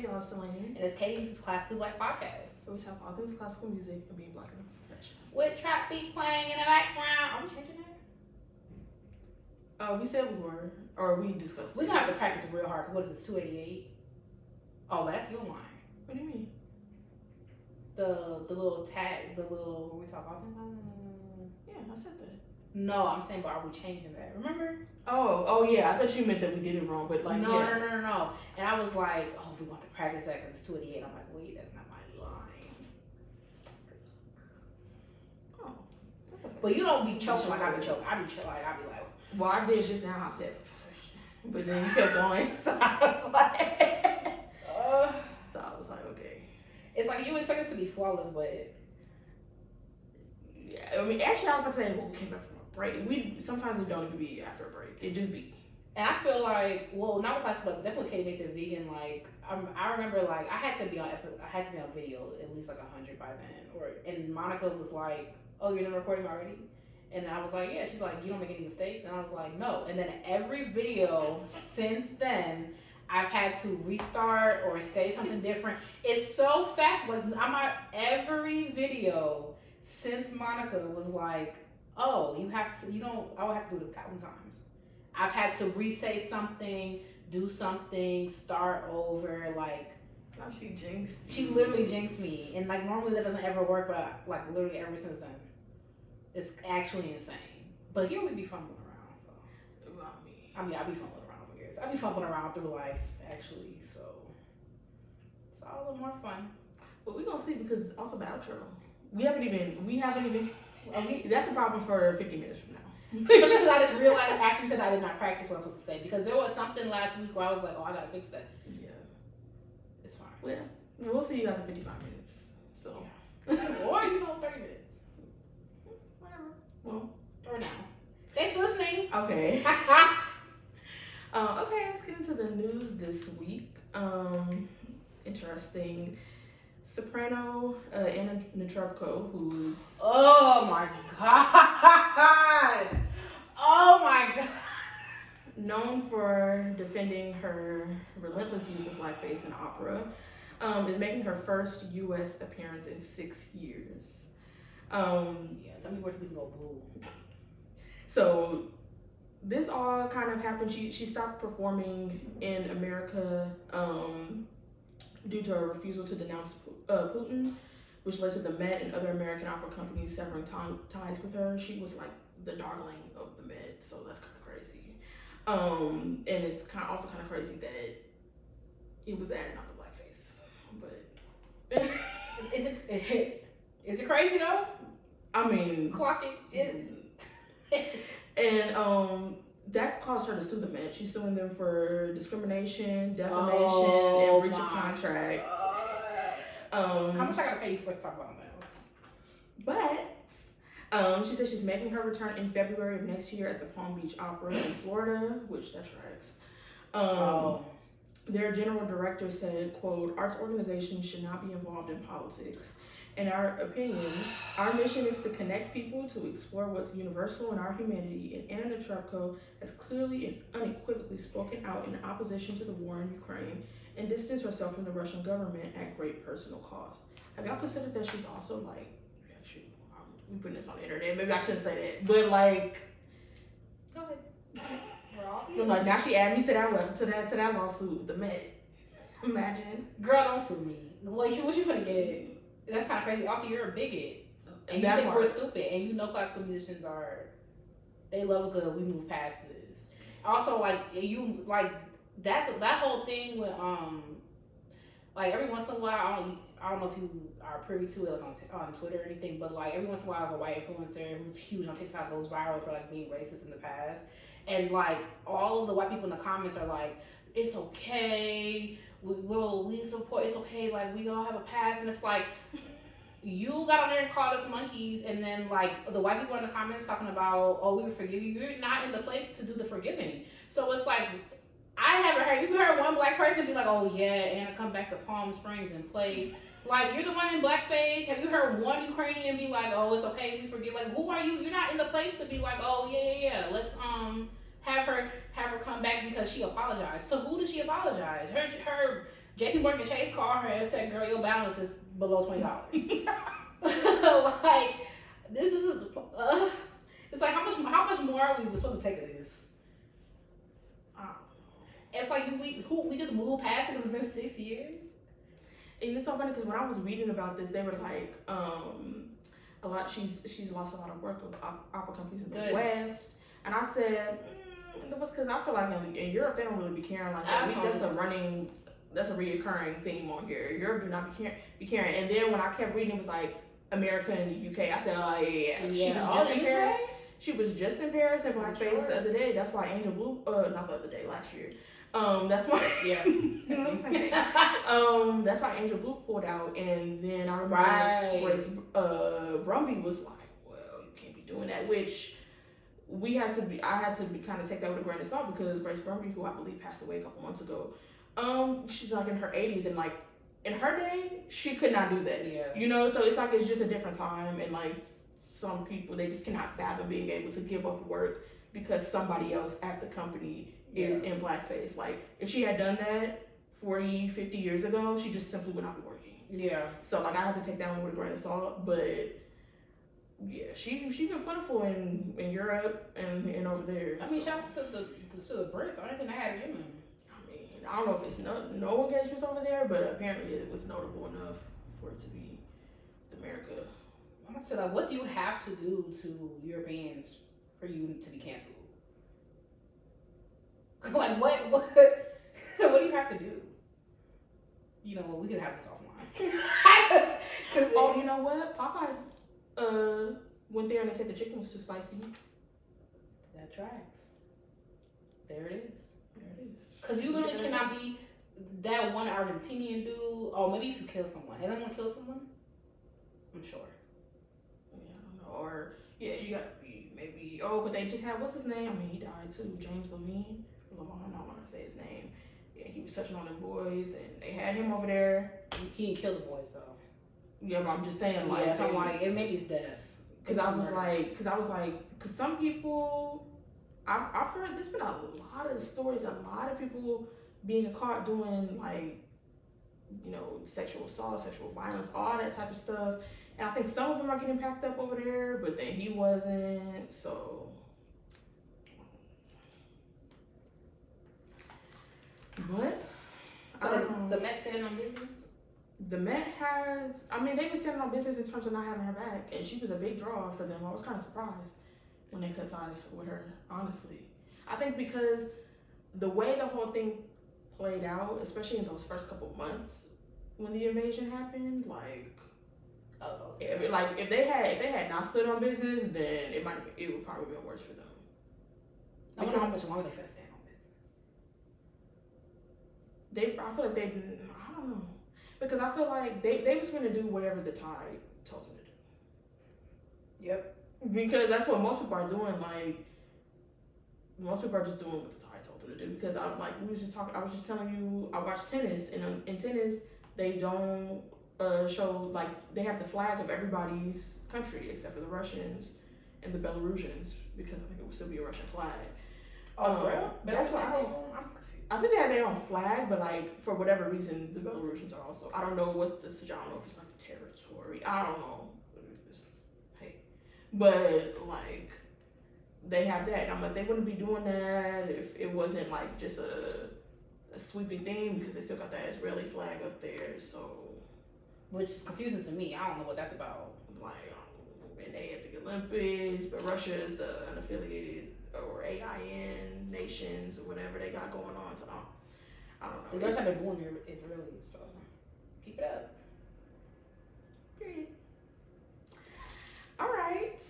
y'all, it's Dalanie. And it's Katie. This is Classically Black Podcast. So we talk all things classical music and being black and professional. With trap beats playing in the background. Are we changing that? We said we were, or we discussed We're going to have to practice real hard. What is this, 288? Oh, that's your line. What do you mean? The little tag, when we talk all the time. Yeah, I said that. No, I'm saying, but are we changing that? Remember? Oh yeah. I thought you meant that we did it wrong, but like No. And I was like, oh, we want to practice that because it's 288. I'm like, wait, that's not my line. Oh. But you don't be choking like I be choking. I be like, well, I did just now. I said, but then you kept going, so I was like, okay. It's like you expect it to be flawless, but yeah. I mean, actually, I was about to say, well, we came back from a break. Sometimes it don't even be after a break. It just be. And I feel like, well, not with classical, but definitely Katie makes it vegan. Like, I remember, like, I had to be on video at least like 100 by then. And Monica was like, "Oh, you're done recording already?" And I was like, "Yeah." She's like, "You don't make any mistakes?" And I was like, "No." And then every video since then, I've had to restart or say something different. It's so fast. Like, every video since Monica was like, "Oh, I would have to do it 1,000 times." I've had to re-say something, do something, start over, like. Now she jinxed. She literally jinxed me. And, like, normally that doesn't ever work, but, like, literally ever since then. It's actually insane. But here we be fumbling around, so. I mean, I be fumbling around over here. I be fumbling around through life, actually, so. It's all a little more fun. But we're going to see because also the outro. We haven't even. That's a problem for 50 minutes from now. Because I just realized after you said I did not practice what I'm supposed to say. Because there was something last week where I was like, oh, I gotta fix that. Yeah. It's fine. Well, we'll see you guys in 55 minutes. So. Yeah. Or, 30 minutes. Whatever. Well. Or now. Thanks for listening. Okay. Okay, let's get into the news this week. Interesting. Soprano and Netrebko, who's... Oh my God! Oh my God! Known for defending her relentless use of blackface in opera, is making her first U.S. appearance in 6 years. Some people were to go boo. So this all kind of happened. She stopped performing in America due to a refusal to denounce Putin, which led to the Met and other American opera companies severing ties with her. She was like the darling of the Met, so that's kind of crazy. And it's also kind of crazy that it was added on the blackface. But is it crazy though? I mean, clock it. And that caused her to sue the Met. She's suing them for discrimination, defamation, and breach of contract. How much I gotta pay you for to talk about those? But she said she's making her return in February of next year at the Palm Beach Opera in Florida, which that tracks. Their general director said, quote, "Arts organizations should not be involved in politics. In our opinion, our mission is to connect people to explore what's universal in our humanity, and Anna Netrebko has clearly and unequivocally spoken out in opposition to the war in Ukraine and distanced herself from the Russian government at great personal cost." Have y'all considered that she's also like, shoot, we putting this on the internet, maybe I shouldn't say that, but like, go ahead. So like now she added me to that lawsuit with the Met. Imagine. Girl, don't sue me. What you finna get? That's kind of crazy. Also, you're a bigot. And you think we're stupid. And you know classical musicians they love a good, we move past this. Also, that whole thing with, like, every once in a while, I don't know if you are privy to it, like, on Twitter or anything, but, like, every once in a while, like, a white influencer who's huge on TikTok goes viral for, like, being racist in the past. And, like, all of the white people in the comments are like, it's okay, we support, it's okay, like, we all have a past. And it's like, you got on there and called us monkeys, and then, like, the white people in the comments talking about, oh, we would forgive you. You're not in the place to do the forgiving. So it's like, I haven't heard, you heard one black person be like, oh, yeah, Anna, come back to Palm Springs and play. Like, you're the one in blackface. Have you heard one Ukrainian be like, oh, it's okay, we forgive? Like, who are you? You're not in the place to be like, oh, yeah, let's have her come back because she apologized. So who did she apologize? Her JP Morgan Chase called her and said, "Girl, your balance is below $20." Like, this is it's like how much more are we supposed to take of this? It's like we just moved past it because it's been 6 years. And it's so funny because when I was reading about this, they were like, a lot. She's lost a lot of work with opera companies in the West, and I said, that was because I feel like in Europe they don't really be caring like that. That's a reoccurring theme on here. Europe do not be caring. And then when I kept reading, it was like America and the UK. I said, oh yeah. She was just in Paris. She was just in Paris in blackface the other day. That's why Angel Blue, not the other day, last year. That's why. Yeah. That's why Angel Blue pulled out, and then I remember Grace Brumby was like, well, you can't be doing that, which I had to kind of take that with a grain of salt because Grace Brumby, who I believe passed away a couple months ago, she's like in her 80s, and like in her day, she could not do that. Yeah. You know, so it's like it's just a different time, and like some people, they just cannot fathom being able to give up work because somebody else at the company is in blackface. Like, if she had done that 40, 50 years ago, she just simply would not be working. Yeah. So, like, I had to take that one with a grain of salt, but yeah, she's been plentiful in Europe and over there. I mean, shout out to the Brits. I don't think they had it in them. I mean, I don't know if it's no engagements over there, but apparently it was notable enough for it to be America. I'm gonna say, like, what do you have to do to Europeans for you to be canceled? Like, what do you have to do? You know what? We could have this offline. Oh, you know what? Popeyes went there and they said the chicken was too spicy. That tracks. There it is. There it is. Because you literally cannot be that one Argentinian dude. Oh, maybe if you kill someone. Has anyone killed someone? I'm sure. Yeah, I don't know. Or, yeah, you got to be maybe. Oh, but they just had, what's his name? I mean, he died too. James Levine. I don't want to say his name. Yeah, he was touching on them boys, and they had him over there. He didn't kill the boys, though. Yeah, but I'm just saying, like, yeah, like, it maybe it's death. Because some people, I've heard there's been a lot of stories, a lot of people being caught doing, like, you know, sexual assault, sexual violence, all that type of stuff. And I think some of them are getting packed up over there, but then he wasn't, so. But so the Met standing on business? The Met has, I mean, they've been standing on business in terms of not having her back, and she was a big draw for them. I was kind of surprised when they cut ties with her, honestly. I think because the way the whole thing played out, especially in those first couple months when the invasion happened, like, if they had not stood on business, then it would probably been worse for them. I wonder how much longer they finna stand on business. I feel like they didn't. I don't know, because I feel like they was gonna do whatever the tide told them to do. Yep. Because that's what most people are doing. Like, most people are just doing what the tide told them to do. Because I was just telling you, I watch tennis, and in tennis they don't show, like, they have the flag of everybody's country except for the Russians and the Belarusians, because I think it would still be a Russian flag. Oh, for real? That's why I think they have their own flag, but, like, for whatever reason, the Belarusians are also, I don't know what this, I don't know if it's like territory, I don't know. Hey. But, like, they have that. And I'm like, they wouldn't be doing that if it wasn't, like, just a sweeping thing, because they still got that Israeli flag up there, so. Which is confusing to me. I don't know what that's about. Like, and they at the Olympics, but Russia is the unaffiliated or AIN nations or whatever they got going on. So I don't know. The girls have been born Israelis, so keep it up. Period. All right.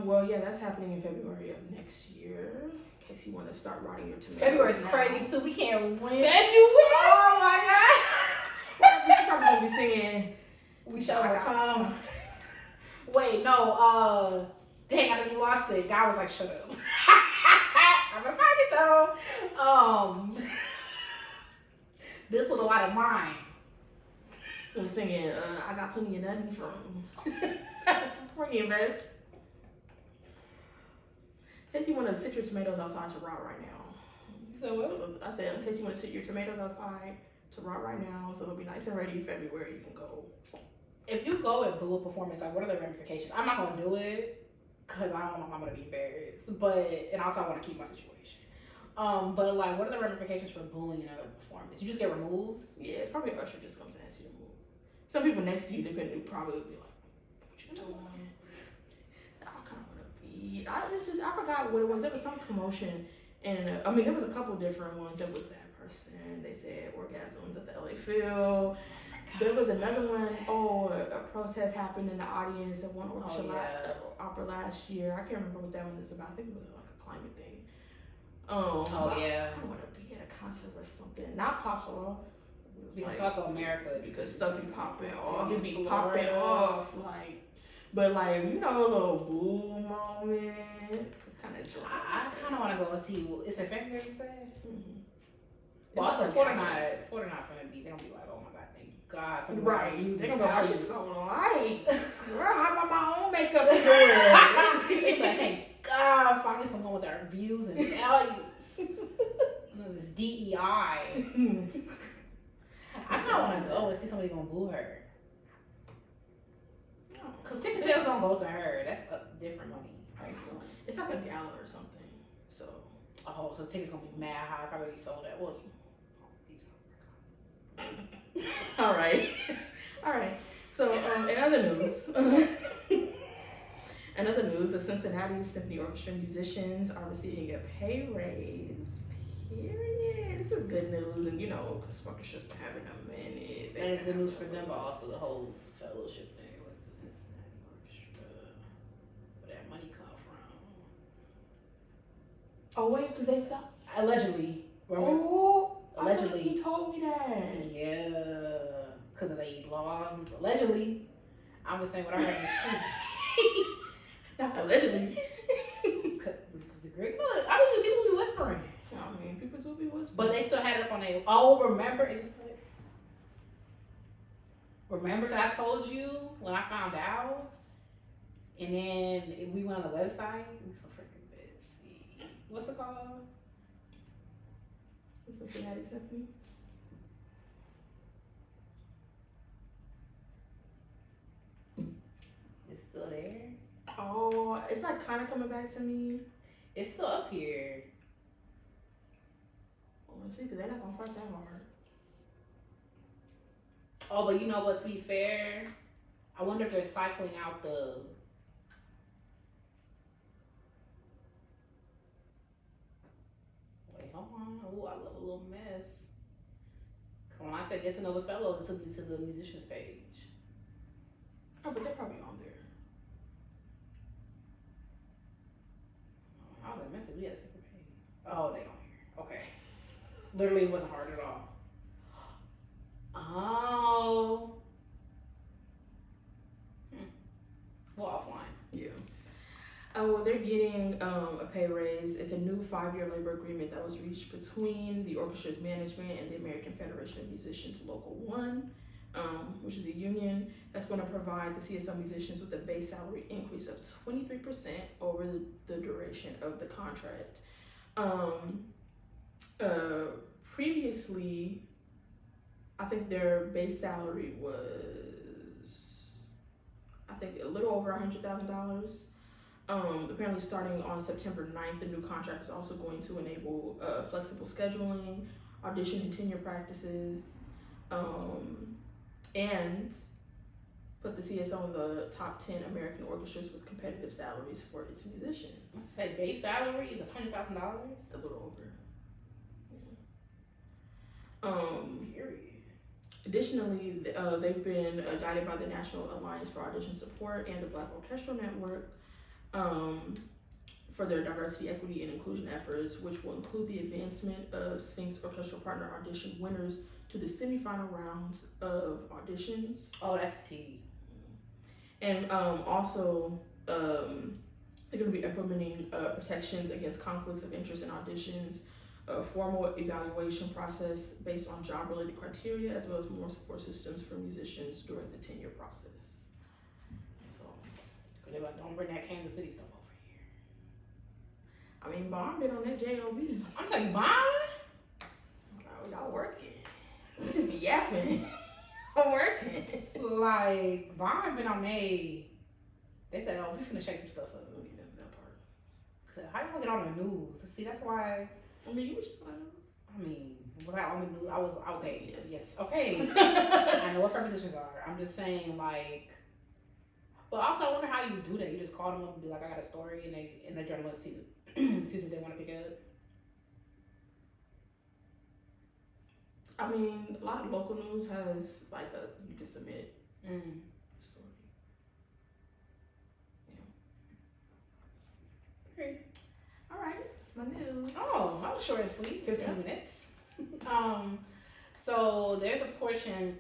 Well, yeah, that's happening in February of next year. In case you want to start rotting your tomatoes. February's crazy too. We can't win. February. Oh my God. We should probably gonna be singing. We shall come. Wait, no. Dang, I just lost it. God was like, shut up. I'm gonna find it though. This little light of mine. I'm singing. I got plenty of nothing from Free Invest. In case you want to sit your tomatoes outside to rot right now. So what? So I said, in case you want to sit your tomatoes outside to rock right now, so it'll be nice and ready in February. You can go. If you go and boo a performance, like what are the ramifications? I'm not gonna do it because I don't want my mama to be embarrassed, and also I want to keep my situation. But like, what are the ramifications for booing another performance? You just get removed? Yeah, probably Usher just comes and asks you to move. Some people next to you, depending, probably would be like, "What you doing?" I kind of want to be. I forgot what it was. There was some commotion, and there was a couple different ones. There was that person. They said orgasms at the LA Phil. There was another one. A protest happened in the audience at one Orchestra opera last year. I can't remember what that one is about. I think it was like a climate thing. I kind of want to be at a concert or something. Not pop off. Because it's also America. Because stuff be popping off. It be popping off. But a little boo moment. It's kind of dry. I kind of want to go and see. It's in February, you said? Mm-hmm. Well, also, Florida not finna be. They don't be like, oh my God, thank God. Right. They're going to go, "I should so lights. Girl, I bought my own makeup for it." They be like, thank God, finally someone with our views and values. This DEI. I kind of want to go and see somebody gonna boo her. Because ticket sales don't go to her. That's different money. Right? So it's like a gala or something. So tickets gonna be mad high. Probably sold at well. All right. So in other news, the Cincinnati Symphony Orchestra musicians are receiving a pay raise. Period. This is good news, and because orchestra's been having a minute. And it's good news for them, but also the whole fellowship thing with the Cincinnati Orchestra. Where that money come from? Oh wait, because they stopped. Allegedly. Allegedly. You told me that. Yeah. Because of the laws. Allegedly. I'm just saying what I heard in the street. Not allegedly. Because the Greek. People be whispering. People do be whispering. But they still had it up on their. Remember? Remember that I told you when I found out? And then we went on the website. We so freaking busy. What's it called? Cincinnati Symphony. It's still there. Oh, it's like kind of coming back to me. It's still up here. Well, let's see, because they're not going to fight that hard. Oh, but you know what, to be fair, I wonder if they're cycling out the... Wait, hold on. Oh, I love a little mess. When I said get to know the fellows, it took me to the musicians page. Oh, but they're probably on there. I was like, Memphis, we had a separate page. Oh, they on here. Okay. Literally, it wasn't hard at all. Oh. Well, offline. Yeah. Well, they're getting a pay raise. It's a new 5-year labor agreement that was reached between the orchestra's management and the American Federation of Musicians Local 1, which is the union that's going to provide the CSO musicians with a base salary increase of 23% over the duration of the contract. Previously, I think their base salary was, a little over $100,000. Apparently starting on September 9th, the new contract is also going to enable flexible scheduling, audition and tenure practices, and put the CSO in the top 10 American orchestras with competitive salaries for its musicians. Say base salary is $100,000? A little over. Yeah. Period. Additionally, they've been guided by the National Alliance for Audition Support and the Black Orchestral Network for their diversity, equity, and inclusion efforts, which will include the advancement of Sphinx Orchestral Partner Audition winners to the semifinal rounds of auditions. Oh, that's T. And also, they're going to be implementing protections against conflicts of interest in auditions, a formal evaluation process based on job-related criteria, as well as more support systems for musicians during the tenure process. So, because they're like, don't bring that Kansas City stuff over here. Bond been on that JOB. I'm telling you, Bond? Oh, y'all working. Just be yapping. I'm working. Like, Vaughn been on May. They said, oh, we finna shake some stuff up. We need that part. Cause how you gonna get on the news? See, that's why. I mean, you were just on the news. I mean, without on the news, I was okay. Yes. Okay. I know what prepositions are. I'm just saying, like. But also, I wonder how you do that. You just call them up and be like, I got a story, and the journalists see, excuse me, they want to pick it up. I mean, a lot of local news has like you can submit a story. Yeah. Great. All right, that's my news. Oh, that was short and sweet. 15 minutes. So there's a portion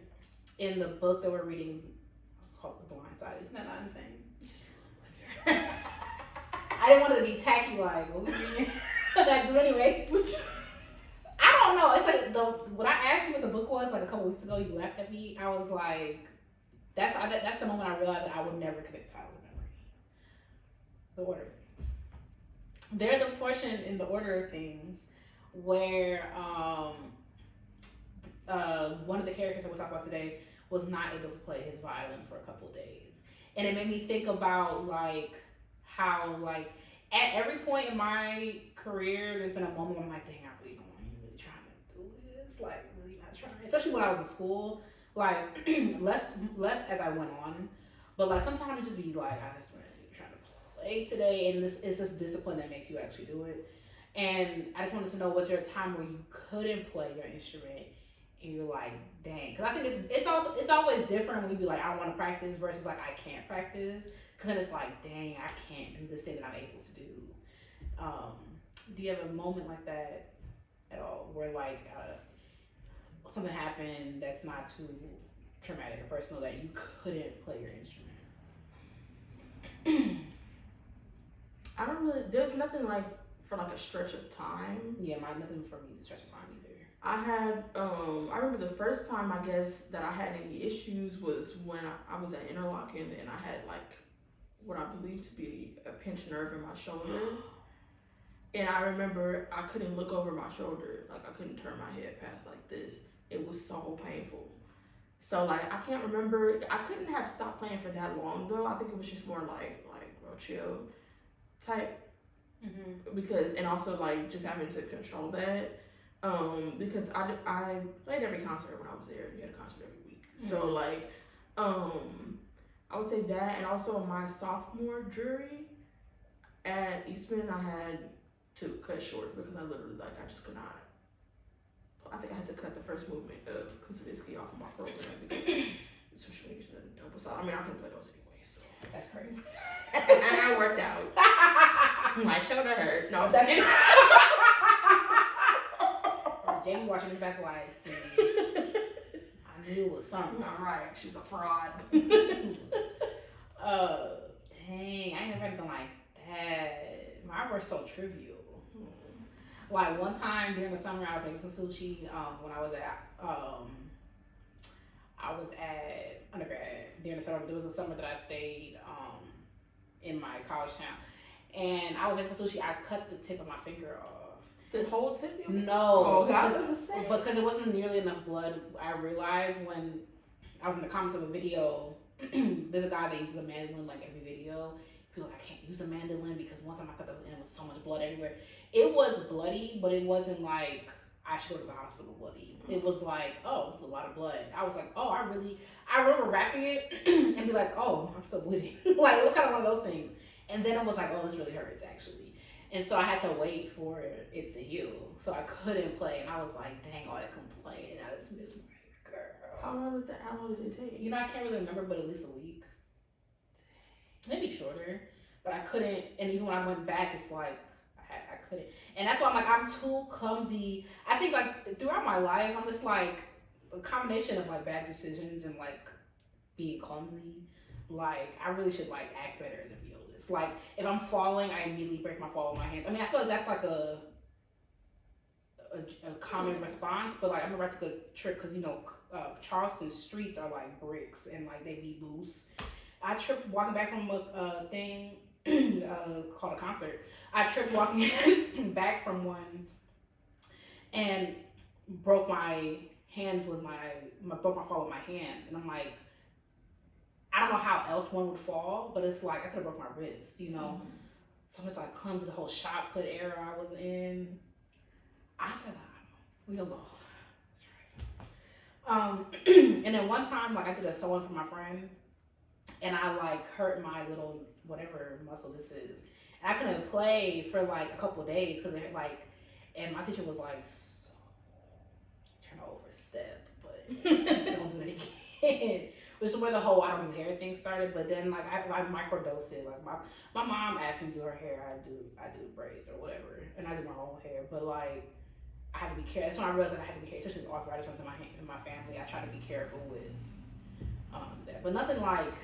in the book that we're reading. It's called The Blind Side. Isn't that not insane? I didn't want it to be tacky, like what we reading. Like, do anyway. I don't know. It's like when I asked you what the book was like a couple weeks ago, you laughed at me. I was like, that's the moment I realized that I would never commit to title of memory. The Order of Things. There's a portion in The Order of Things where one of the characters that we'll talk about today was not able to play his violin for a couple of days, and it made me think about like how like at every point in my career, there's been a moment where I'm like, dang, I really don't want you really trying to do this, like really not trying. Especially when I was in school, like less as I went on, but like sometimes it just be like I just want to trying to play today, and this is this discipline that makes you actually do it. And I just wanted to know, was there a time where you couldn't play your instrument and you're like, dang? Because I think it's always different when you be like, I want to practice versus like I can't practice. Because then it's like, dang, I can't do this thing that I'm able to do. Do you have a moment like that at all where like something happened that's not too traumatic or personal that you couldn't play your instrument? I don't really, there's nothing like for like a stretch of time. Yeah, nothing for me to stretch of time either. I had, I remember the first time I guess that I had any issues was when I was at Interlochen and I had like what I believe to be a pinched nerve in my shoulder. And I remember I couldn't look over my shoulder. Like I couldn't turn my head past like this. It was so painful. So like, I can't remember, I couldn't have stopped playing for that long though. I think it was just more like real chill type. Mm-hmm. Because, and also like just having to control that. Because I played every concert when I was there. We had a concert every week. Mm-hmm. So like, I would say that, and also my sophomore jury at Eastman, I had to cut short because I literally like I just could not. I think I had to cut the first movement of Khachaturian off of my program because some fingers and double. So I mean I couldn't play those anyway. So that's crazy. And I worked out. My shoulder hurt. No, that's kidding. Jamie watching his back like, see, I knew it was something. All right, she's a fraud. Dang, I ain't never had anything like that. Mine were so trivial. Like one time during the summer, I was making some sushi. When I was at undergrad during the summer. There was a summer that I stayed in my college town, and I was making some sushi. I cut the tip of my finger off. The whole tip? No, because it wasn't nearly enough blood. I realized when I was in the comments of a video, there's a guy that uses a mandolin like every video. People are like, I can't use a mandolin because one time I cut the and it was so much blood everywhere. It was bloody, but it wasn't like I should go to the hospital bloody. It was like, oh, it's a lot of blood. I was like, oh, I remember wrapping it and be like, oh, I'm still bleeding. Like it was kind of one of those things. And then it was like, oh, this really hurts actually. And so I had to wait for it to heal. So I couldn't play. And I was like, dang, all that complaining. I just miss my girl. How long did it take? You know, I can't really remember, but at least a week. Maybe shorter. But I couldn't. And even when I went back, it's like, I couldn't. And that's why I'm like, I'm too clumsy. I think like throughout my life, I'm just like a combination of like bad decisions and like being clumsy. Like, I really should like act better as a violist. Like, if I'm falling, I immediately break my fall with my hands. I mean, I feel like that's like a common response, but like I remember I took a trip because you know Charleston streets are like bricks and like they be loose. I tripped walking back from a thing called a concert. I tripped walking back from one and broke my hand with broke my fall with my hands, and I'm like, I don't know how else one would fall, but it's like I could have broke my wrist, you know. Mm-hmm. So I'm just like clumsy. The whole shot put era I was in. I said, we'll go. And then one time, like I did a sewing for my friend, and I like hurt my little whatever muscle this is. And I couldn't play for like a couple of days because it like, and my teacher was like, so, trying to overstep, but don't do it again. Which is where the whole I don't do hair thing started. But then like I microdose it. Like my mom asked me to do her hair. I do braids or whatever, and I do my own hair. But like I have to be careful. That's when I realized I have to be careful. Especially arthritis runs in my family. I try to be careful with that. But nothing like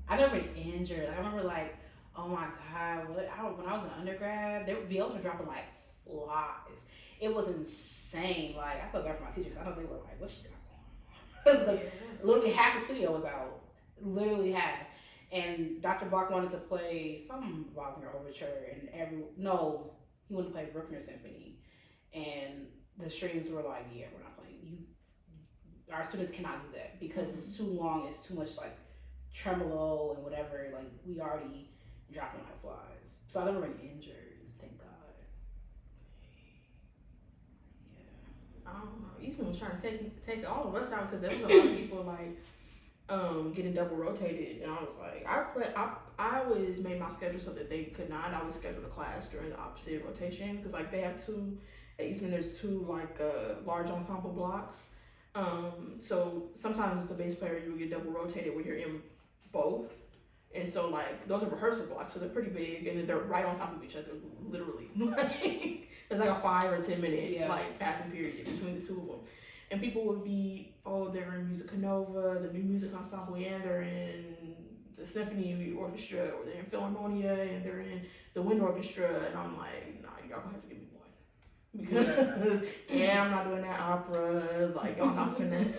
I've never been injured. I remember like, oh my god, when I was an undergrad, VOs were dropping like flies. It was insane. Like I felt bad for my teachers. I know they were like, what she got going on? Because literally half the studio was out. Literally half. And Dr. Block wanted to play some Wagner overture, and he wanted to play Bruckner Symphony. And the strings were like, yeah, we're not playing. Our students cannot do that because it's too long. It's too much like tremolo and whatever. Like we already dropping like flies. So I've never been injured. Thank God. Yeah. I don't know. Eastman was trying to take all of us out because there was a lot of people like getting double rotated, and I was like, I always made my schedule so that they could not. I always scheduled a class during the opposite rotation because like they have two. At Eastman, there's two like large ensemble blocks. So sometimes the bass player you will get double rotated when you're in both, and so like those are rehearsal blocks, so they're pretty big, and then they're right on top of each other, literally. Like there's like a 5 or 10 minute like passing period between the two of them, and people would be they're in Musica Nova, the new music ensemble, and they're in the Symphony Orchestra, or they're in Philharmonia, and they're in the Wind Orchestra, and I'm like, nah, y'all gonna have to give me one. Because I'm not doing that opera. Like I'm not finna.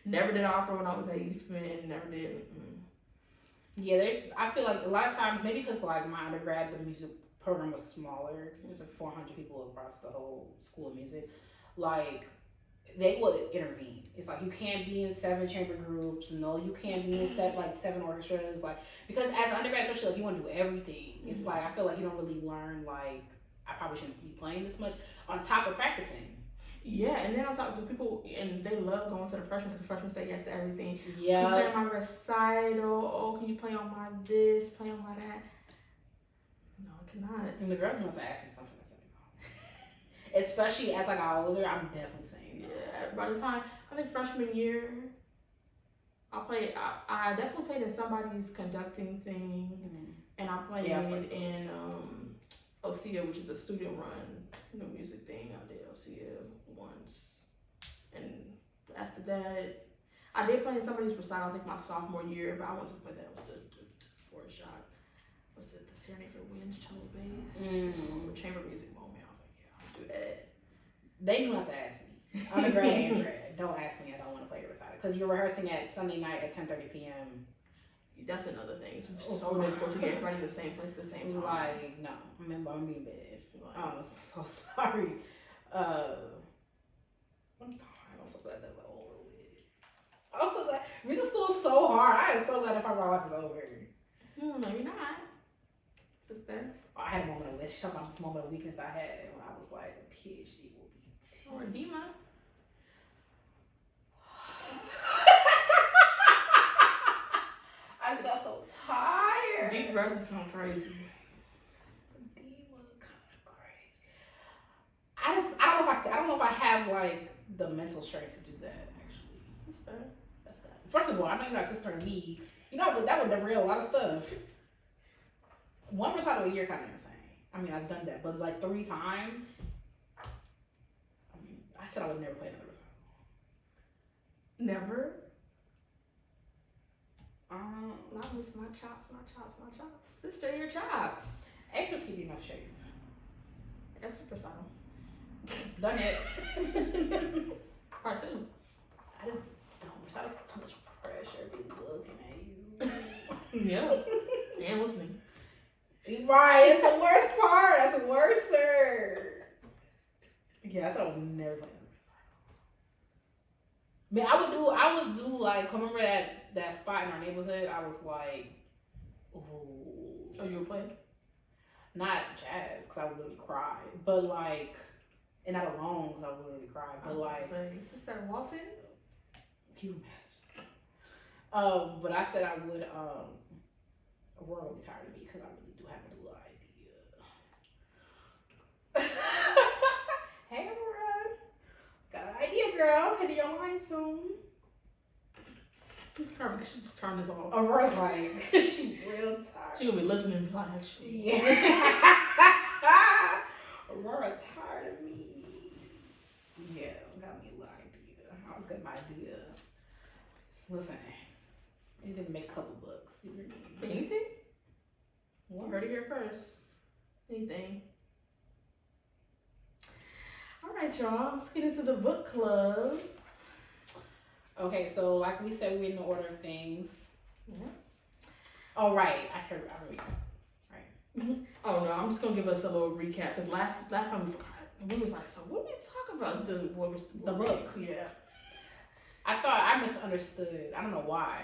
Never did opera when I was at Eastman. Never did. Yeah, I feel like a lot of times maybe because like my undergrad the music program was smaller. It was like 400 people across the whole school of music. Like they would intervene. It's like you can't be in 7 chamber groups. No, you can't be in 7 orchestras. Like because as an undergrad, especially like you want to do everything. It's like I feel like you don't really learn like. I probably shouldn't be playing this much on top of practicing. Yeah, and then on top of people, and they love going to the freshmen because the freshmen say yes to everything. Yeah. Can you play on my recital? Oh, can you play on my this? Play on my that? No, I cannot. And the girls want to ask me something to say no. Especially as I got older, I'm definitely saying no. Yeah, by the time, I think freshman year, I definitely played in somebody's conducting thing, and I played in OCA, which is a studio run new music thing. I did OCA once, and after that, I did play in somebody's recital. I think my sophomore year, but I wanted to play that was the fourth shot. Was it the Serenade for Winds cello bass? Chamber music moment. I was like, yeah, I'll do that. They knew not to ask me. Undergrad and grad. Don't ask me. I don't want to play your recital because you're rehearsing at Sunday night at 10:30 p.m. That's another thing. It's so difficult to get everybody in the same place at the same time. Like, no. Remember, I'm being bad. I'm so sorry. I'm so glad that's over with. I'm so glad. Music school is so hard. I am so glad that part of my life is over. Maybe not. Sister. I had a moment of this. Talk about this moment of weakness I had when I was like, a PhD will be or edema. I just got so tired. Deep breath is kind of crazy. I don't know if I have like the mental strength to do that. Actually, that's that. First of all, I know you got a sister and me. You know that would derail a lot of stuff. One recital a year kind of insane. I mean, I've done that, but like 3 times. I mean, I said I would never play another recital. Never. Not miss my chops. Sister, your chops. Extras keep you enough shape. Extra recital. Done it. Part 2. I just don't recitals too much pressure. Be looking at you. Yeah. And listening. Right. It's the worst part. That's worser. Yeah, I said I would never play another recital. Man, I would do like, remember that spot in our neighborhood? I was like, ooh. Oh, you would play? Not jazz, because I would literally cry. But like, and not alone, because I would literally cry. But like, Sister Walton? can you imagine? But I said I would, Aurora will be tired of me, because I really do have a little idea. Hey, Aurora. Got an idea, girl. Hit your line soon. Probably should just turn this off. Aurora's like, she real tired. She gonna be listening like, actually. Yeah. Aurora tired of me. Yeah, got me a little idea. I was got my idea. Listen, anything to make a couple bucks. Anything? What? You heard it here first. Anything. All right, y'all. Let's get into the book club. Okay, so like we said, we're in the order of things. Yeah. Oh, right. I really right. Oh no, I'm just gonna give us a little recap because last time we forgot. We was like, so what did we talk about? The book? Yeah. I thought I misunderstood. I don't know why.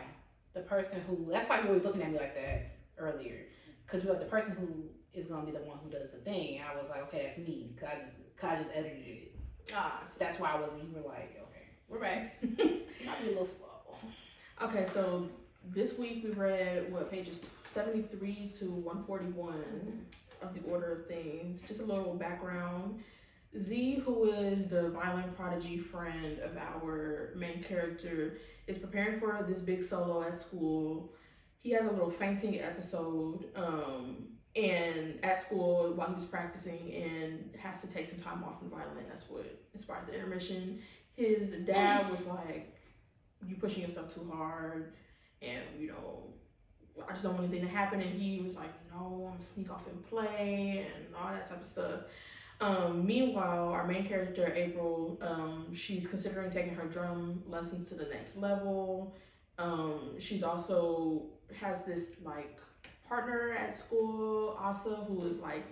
The person who, that's why you were looking at me like that earlier, because the person who is gonna be the one who does the thing. And I was like, okay, that's me, cause I just edited it. That's why I wasn't. You were like, okay, we're back. Might be a little slow. Okay, so this week we read pages 73 to 141 of the Order of Things. Just a little background. Z, who is the violin prodigy friend of our main character, is preparing for this big solo at school. He has a little fainting episode and at school while he was practicing, and has to take some time off from violin. That's what inspired the intermission. His dad was like, you pushing yourself too hard, and I just don't want anything to happen. And he was like, no, I'm gonna sneak off and play and all that type of stuff. Meanwhile, our main character, April, she's considering taking her drum lessons to the next level. She's also has this like partner at school, Asa, who is like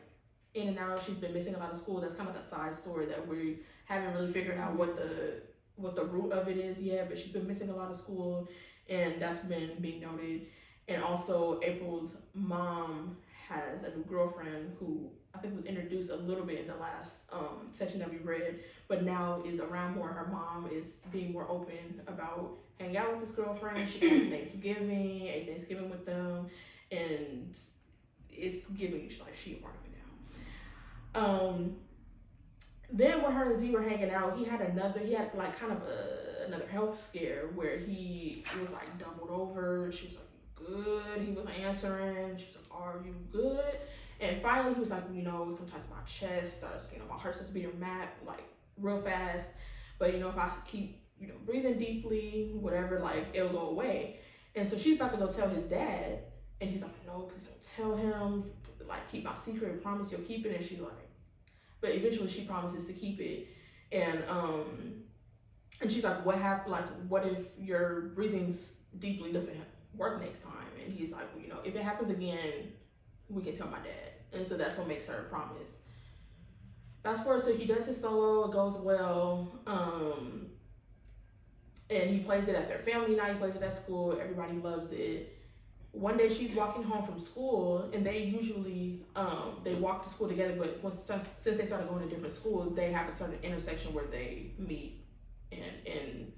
in and out. She's been missing a lot of school. That's kind of like a side story that we haven't really figured out what the root of it is yet, but she's been missing a lot of school, and that's been being noted. And also, April's mom has a new girlfriend who I think was introduced a little bit in the last section that we read, but now is around more. Her mom is being more open about hanging out with this girlfriend. She came to Thanksgiving, ate Thanksgiving with them, and it's giving like she a part of it now. Then when her and Z were hanging out, he had like kind of another health scare where he was like doubled over. She was like, good. He wasn't answering. She was like, are you good? And finally he was like, sometimes my chest starts, my heart starts beating like real fast. But if I keep, breathing deeply, whatever, like it'll go away. And so she's about to go tell his dad, and he's like, no, please don't tell him. Like, keep my secret. Promise you'll keep it. And she's like, but eventually she promises to keep it. And she's like, what happened? Like, what if your breathing deeply doesn't work next time? And he's like, well, if it happens again, we can tell my dad. And so that's what makes her promise. Fast forward, so he does his solo, it goes well. And he plays it at their family night, he plays it at school, everybody loves it. One day she's walking home from school, and they usually, they walk to school together, but since they started going to different schools, they have a certain intersection where they meet and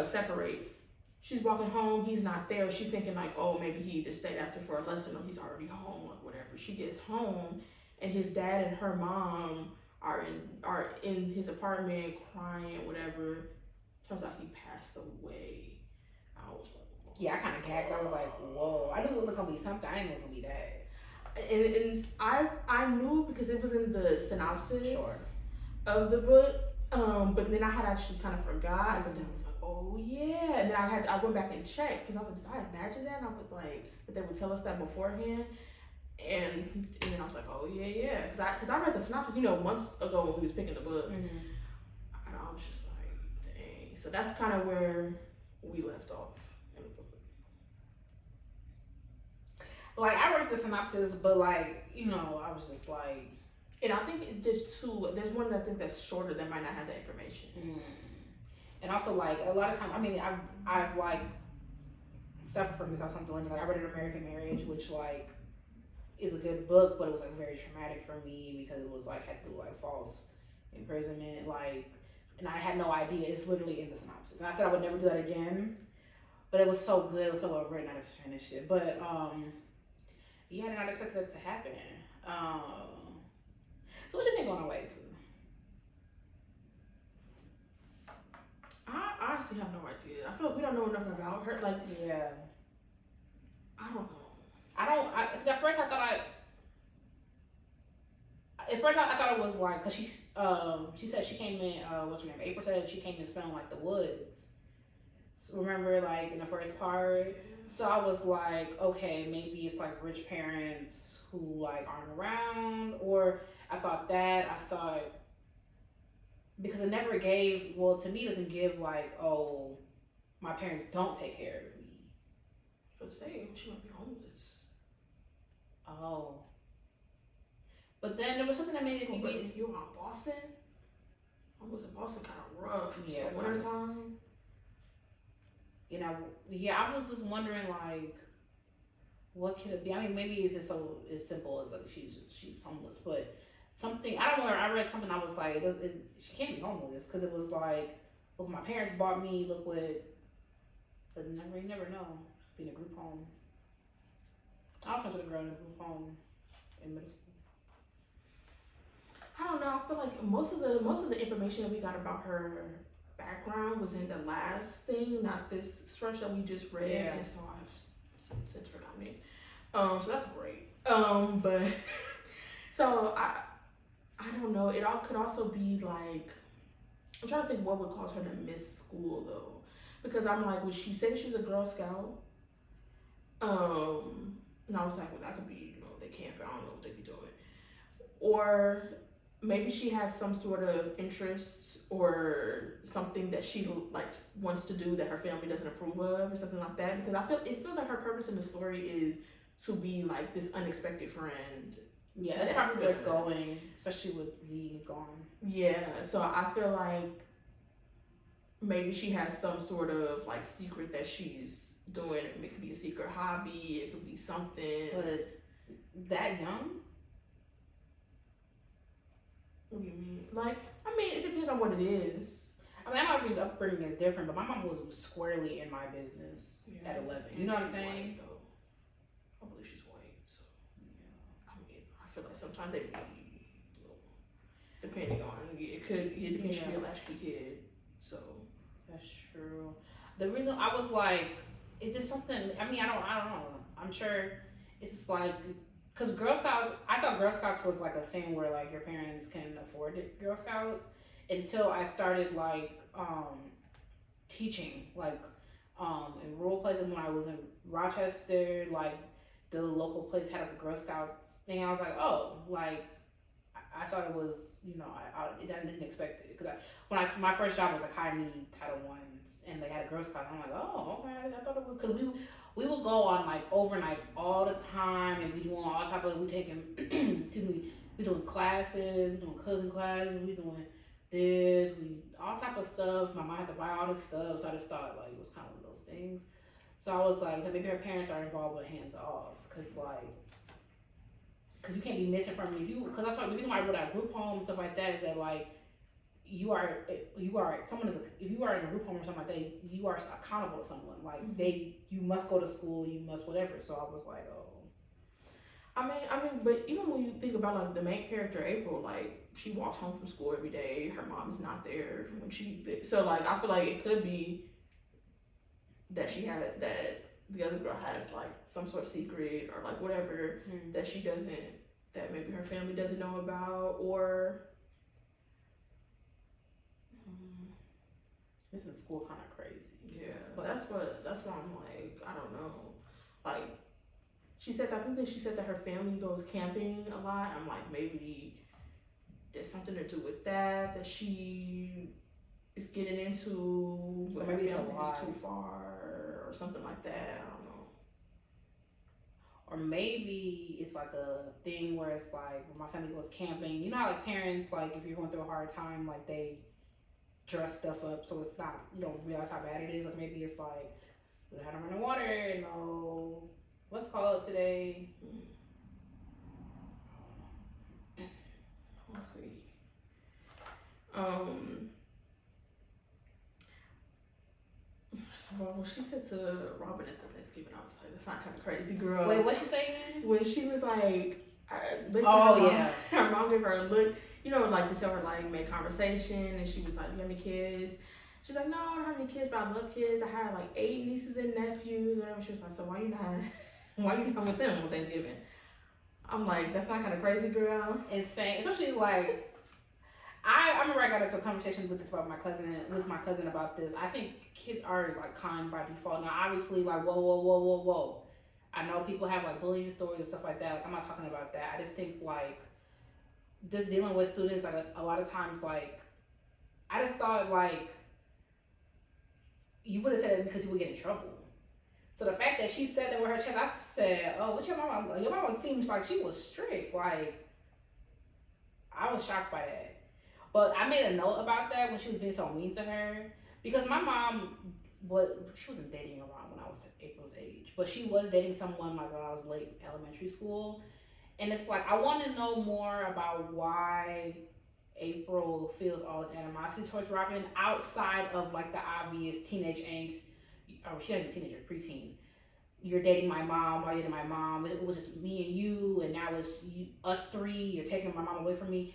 separate. She's walking home, he's not there. She's thinking like, oh, maybe he either stayed after for a lesson or he's already home or whatever. She gets home, and his dad and her mom are in his apartment crying, whatever. Turns out he passed away. I was like, yeah, I kind of gagged. I was like, whoa. I knew it was going to be something. I didn't know it was going to be that. And I knew because it was in the synopsis Sure. of the book. But then I had actually kind of forgot. But then I was like, oh yeah. And then I went back and checked because I was like, did I imagine that? And I was like, but they would tell us that beforehand. And then I was like, oh yeah. Because I read the synopsis, months ago when we was picking the book. Mm-hmm. And I was just like, dang. So that's kind of where we left off. Like, I read the synopsis, but like, I was just like, and I think there's one that I think that's shorter that might not have that information. And also, like, a lot of times, I mean, I've like suffered from this or something. Like, I read An American Marriage, which like is a good book, but it was like very traumatic for me because it was like had to do like false imprisonment, like, and I had no idea. It's literally in the synopsis, and I said I would never do that again. But it was so good. It was so well written. I just finished it. But yeah, I did not expect that to happen. So what you think on Oasis? I honestly have no idea. I feel like we don't know enough about her. Like, Yeah. I don't know. Cause at first I thought I thought it was like, cause she said she came in, what's her name? April said she came in smelling like the woods. So remember, like in the first part. So I was like, okay, maybe it's like rich parents who like aren't around, or I thought because it never gave. Well, to me, it doesn't give like, oh, my parents don't take care of me. But say she might be homeless. Oh. But then there was something that made it. But you were on Boston. Homeless in Boston kind of rough. Yeah, so winter time. You know, yeah, I was just wondering like, what could it be? I mean, maybe it's just so as simple as like she's homeless, but something I don't know. I read something I was like, she can't be homeless because it was like, look, my parents bought me. Look what, but you never know. Being a group home. I was trying to grow in a group home in middle school. I don't know. I feel like most of the information that we got about her background was in the last thing, not this stretch that we just read. Yeah. And so I've since forgotten it. So that's great. But so I don't know. It all could also be like, I'm trying to think what would cause her to miss school though, because I'm like, when she said she was a Girl Scout, and I was like, well, that could be, they camp. I don't know what they be doing, or maybe she has some sort of interest or something that she like wants to do that her family doesn't approve of or something like that. Because it feels like her purpose in the story is to be like this unexpected friend. Yeah, that's probably where it's going, especially with Z gone. Yeah, so I feel like maybe she has some sort of like secret that she's doing. It could be a secret hobby. It could be something. But that young? What do you mean? Like, I mean, it depends on what it is. I mean, everybody's upbringing is different, but my mom was squarely in my business at 11. You know what I'm saying? White, though. I believe she's white, so yeah. I mean, I feel like sometimes they be, depending on it depends. She be a latchkey kid, so that's true. The reason I was like, it's just something. I mean, I don't know. I'm sure it's just like. Because Girl Scouts, I thought Girl Scouts was like a thing where like your parents can afford it, Girl Scouts, until I started like teaching like in rural places. When I was in Rochester, like the local place had like a Girl Scouts thing. I was like, oh, like I thought it was, I didn't expect it because my first job was like high need Title I, and they had a Girl Scout. And I'm like, oh, okay, I thought it was because we would go on like overnights all the time, and we doing all type of we taking we doing classes, we doing cooking classes, we doing this, we all type of stuff. My mom had to buy all this stuff, so I just thought like it was kind of one of those things. So I was like, maybe her parents are involved with hands off, because you can't be missing from me because that's why the reason why I wrote that group home and stuff like that is that like. If you are in a group home or something like that, you are accountable to someone. Like you must go to school, you must whatever. So I was like, oh. I mean, but even when you think about like the main character April, like she walks home from school every day. Her mom's not there when so like I feel like it could be that that the other girl has like some sort of secret or like whatever that she doesn't, that maybe her family doesn't know about, or. This in school kind of crazy. Yeah, but that's what I'm like. I don't know. Like, she said that her family goes camping a lot. I'm like, maybe there's something to do with that she is getting into. Or maybe her it's family is too far or something like that. I don't know. Or maybe it's like a thing where it's like when my family goes camping. You know how like parents, like if you're going through a hard time, like they dress stuff up so it's not, you don't realize how bad it is. Like maybe it's like, we had to run in water, no, what's called today? Let's see. So when she said to Robin at the Thanksgiving, I was like, that's not kind of crazy, girl. Wait, what's she saying? When she was like, her mom gave her a look, you know, like to tell her like make conversation, and she was like, you have any kids? She's like, no, I don't have any kids, but I love kids. I have like 8 nieces and nephews, whatever. She was like, so why you not with them on Thanksgiving? I'm like, that's not kind of crazy, girl. Insane, especially like. I remember I got into a conversation with my cousin about this. I think kids are like kind by default. Now, obviously, like whoa. I know people have like bullying stories and stuff like that. Like I'm not talking about that. I just think like just dealing with students, like a lot of times, like I just thought like you would have said it because you would get in trouble. So the fact that she said that with her chest, I said, "Oh, what's your mama? Your mama seems like she was strict." Like I was shocked by that. But I made a note about that when she was being so mean to her. Because my mom, she wasn't dating around when I was April's age. But she was dating someone like when I was late elementary school. And it's like, I want to know more about why April feels all this animosity towards Robin outside of like the obvious teenage angst. Oh, she ain't a teenager, preteen. You're dating my mom, why are you dating my mom? It was just me and you, and now it's us three, you're taking my mom away from me.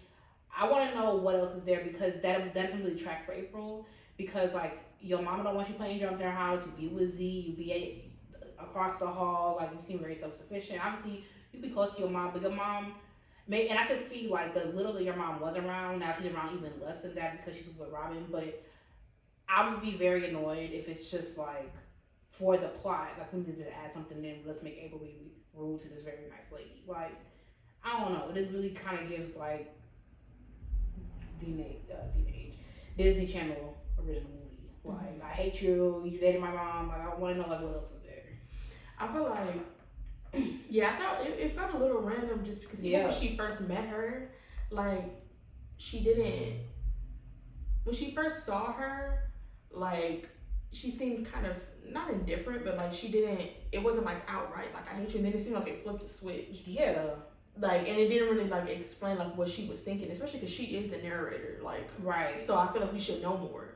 I want to know what else is there because that doesn't really track for April because like your mama don't want you playing drums in her house. You be with Z, you be across the hall, like you seem very self-sufficient. Obviously, you be close to your mom, but your mom, and I could see like the little that your mom was around. Now she's around even less than that because she's with Robin. But I would be very annoyed if it's just like for the plot, like we need to add something in. Let's make April be rude to this very nice lady. Like I don't know. This really kind of gives like. Disney Channel original movie. Like, I hate you, you dated my mom, like, I want to know, like, what else is there? I feel like, yeah, I thought it felt a little random just because even when she first met her, like, when she first saw her, like, she seemed kind of, not indifferent, but, like, it wasn't, like, outright, like, I hate you, and then it seemed like it flipped a switch. Yeah. Like, and it didn't really, like, explain, like, what she was thinking, especially because she is the narrator, like. Right. So I feel like we should know more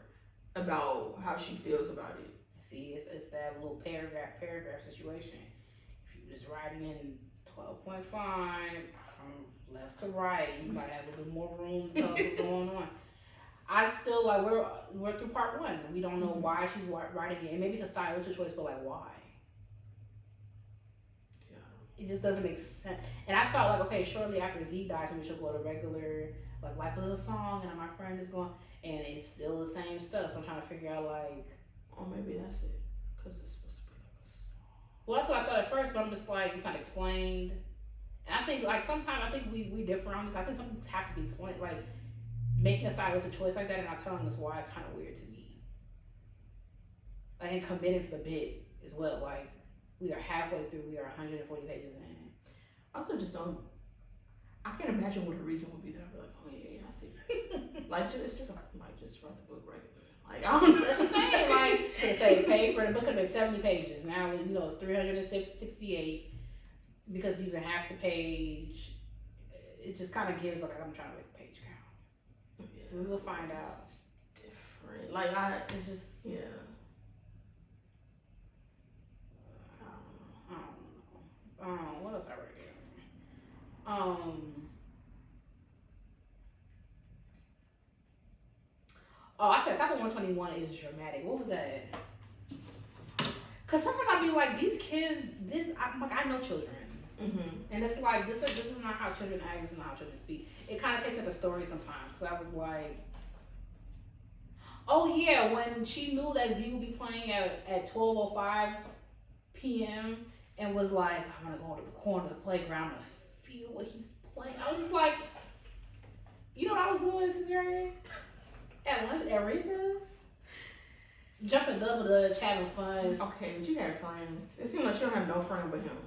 about how she feels about it. See, it's that little paragraph situation. If you're just writing in 12.5 from left to right, you might have a little more room to tell us what's going on. I still, like, we're through part 1. We don't know why she's writing it. And maybe it's a stylistic choice, but, like, why? It just doesn't make sense. And I felt like, okay, shortly after Z dies, maybe she'll go to regular, like, Life of the Song, and my friend is going, and it's still the same stuff. So I'm trying to figure out, like... Oh, maybe that's it. Because it's supposed to be like a song. Well, that's what I thought at first, but I'm just like, it's not explained. And I think, like, sometimes I think we differ on this. I think some things have to be explained. Like, making a stylistic choice like that and not telling us why is kind of weird to me. Like, and committing to the bit as well. Like, we are halfway through. We are 140 pages in. I also just don't. I can't imagine what the reason would be that I'd be like, oh yeah, I see that. Like, it's just like just write the book regular. Like, I don't know. That's what I'm saying. Like, they say paper. The book could have been 70 pages. Now, it's 368 because using half the page. It just kind of gives like I'm trying to make a page count. Yeah, we will find out. Different. Like it's just yeah. I don't know. What else I wrote here? Oh, I said Type 121 is dramatic. What was that? Cause sometimes I be like, these kids, I'm like, I know children, and it's like this is not how children act. This is not how children speak. It kind of takes me the story sometimes. Cause I was like, oh yeah, when she knew that Z would be playing at 12:05 p.m. and was like, I'm gonna go to the corner of the playground and feel what he's playing. I was just like, you know what I was doing this year? At lunch, at recess? Jumping double dutch, having fun. Okay, but you had friends. It seems like you don't have no friend but him.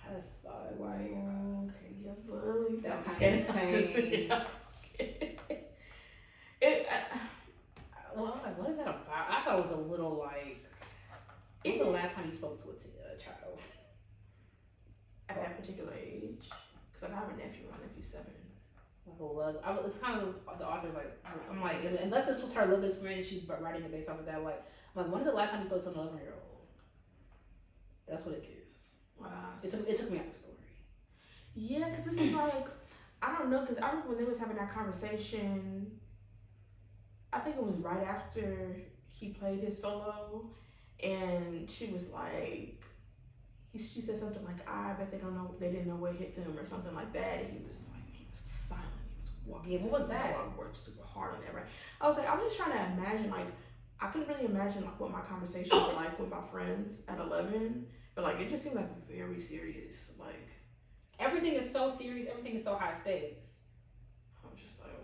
I just thought, like, okay, yeah, buddy. That's kind of insane. It. Well, I was like, what is that about? I thought it was a little like. When's the last time you spoke to a child? At that particular age, because I have a nephew. My nephew's 7. It's kind of the author's like, I'm like, unless this was her lived experience, she's writing it based off of that. Like, I'm like, when is the last time you spoke to an 11-year-old? That's what it gives. Wow. It took me out the story. Yeah, because it's like, I don't know, because I remember when they was having that conversation, I think it was right after he played his solo, and she was like, she said something like, I bet they didn't know what hit them or something like that, and he was silent, he was walking. Yeah, what was that? I worked super hard on that, right? I was just trying to imagine, like, I couldn't really imagine like what my conversations were like with my friends at 11, but like, it just seemed like very serious, like. Everything is so serious, everything is so high stakes. I'm just like,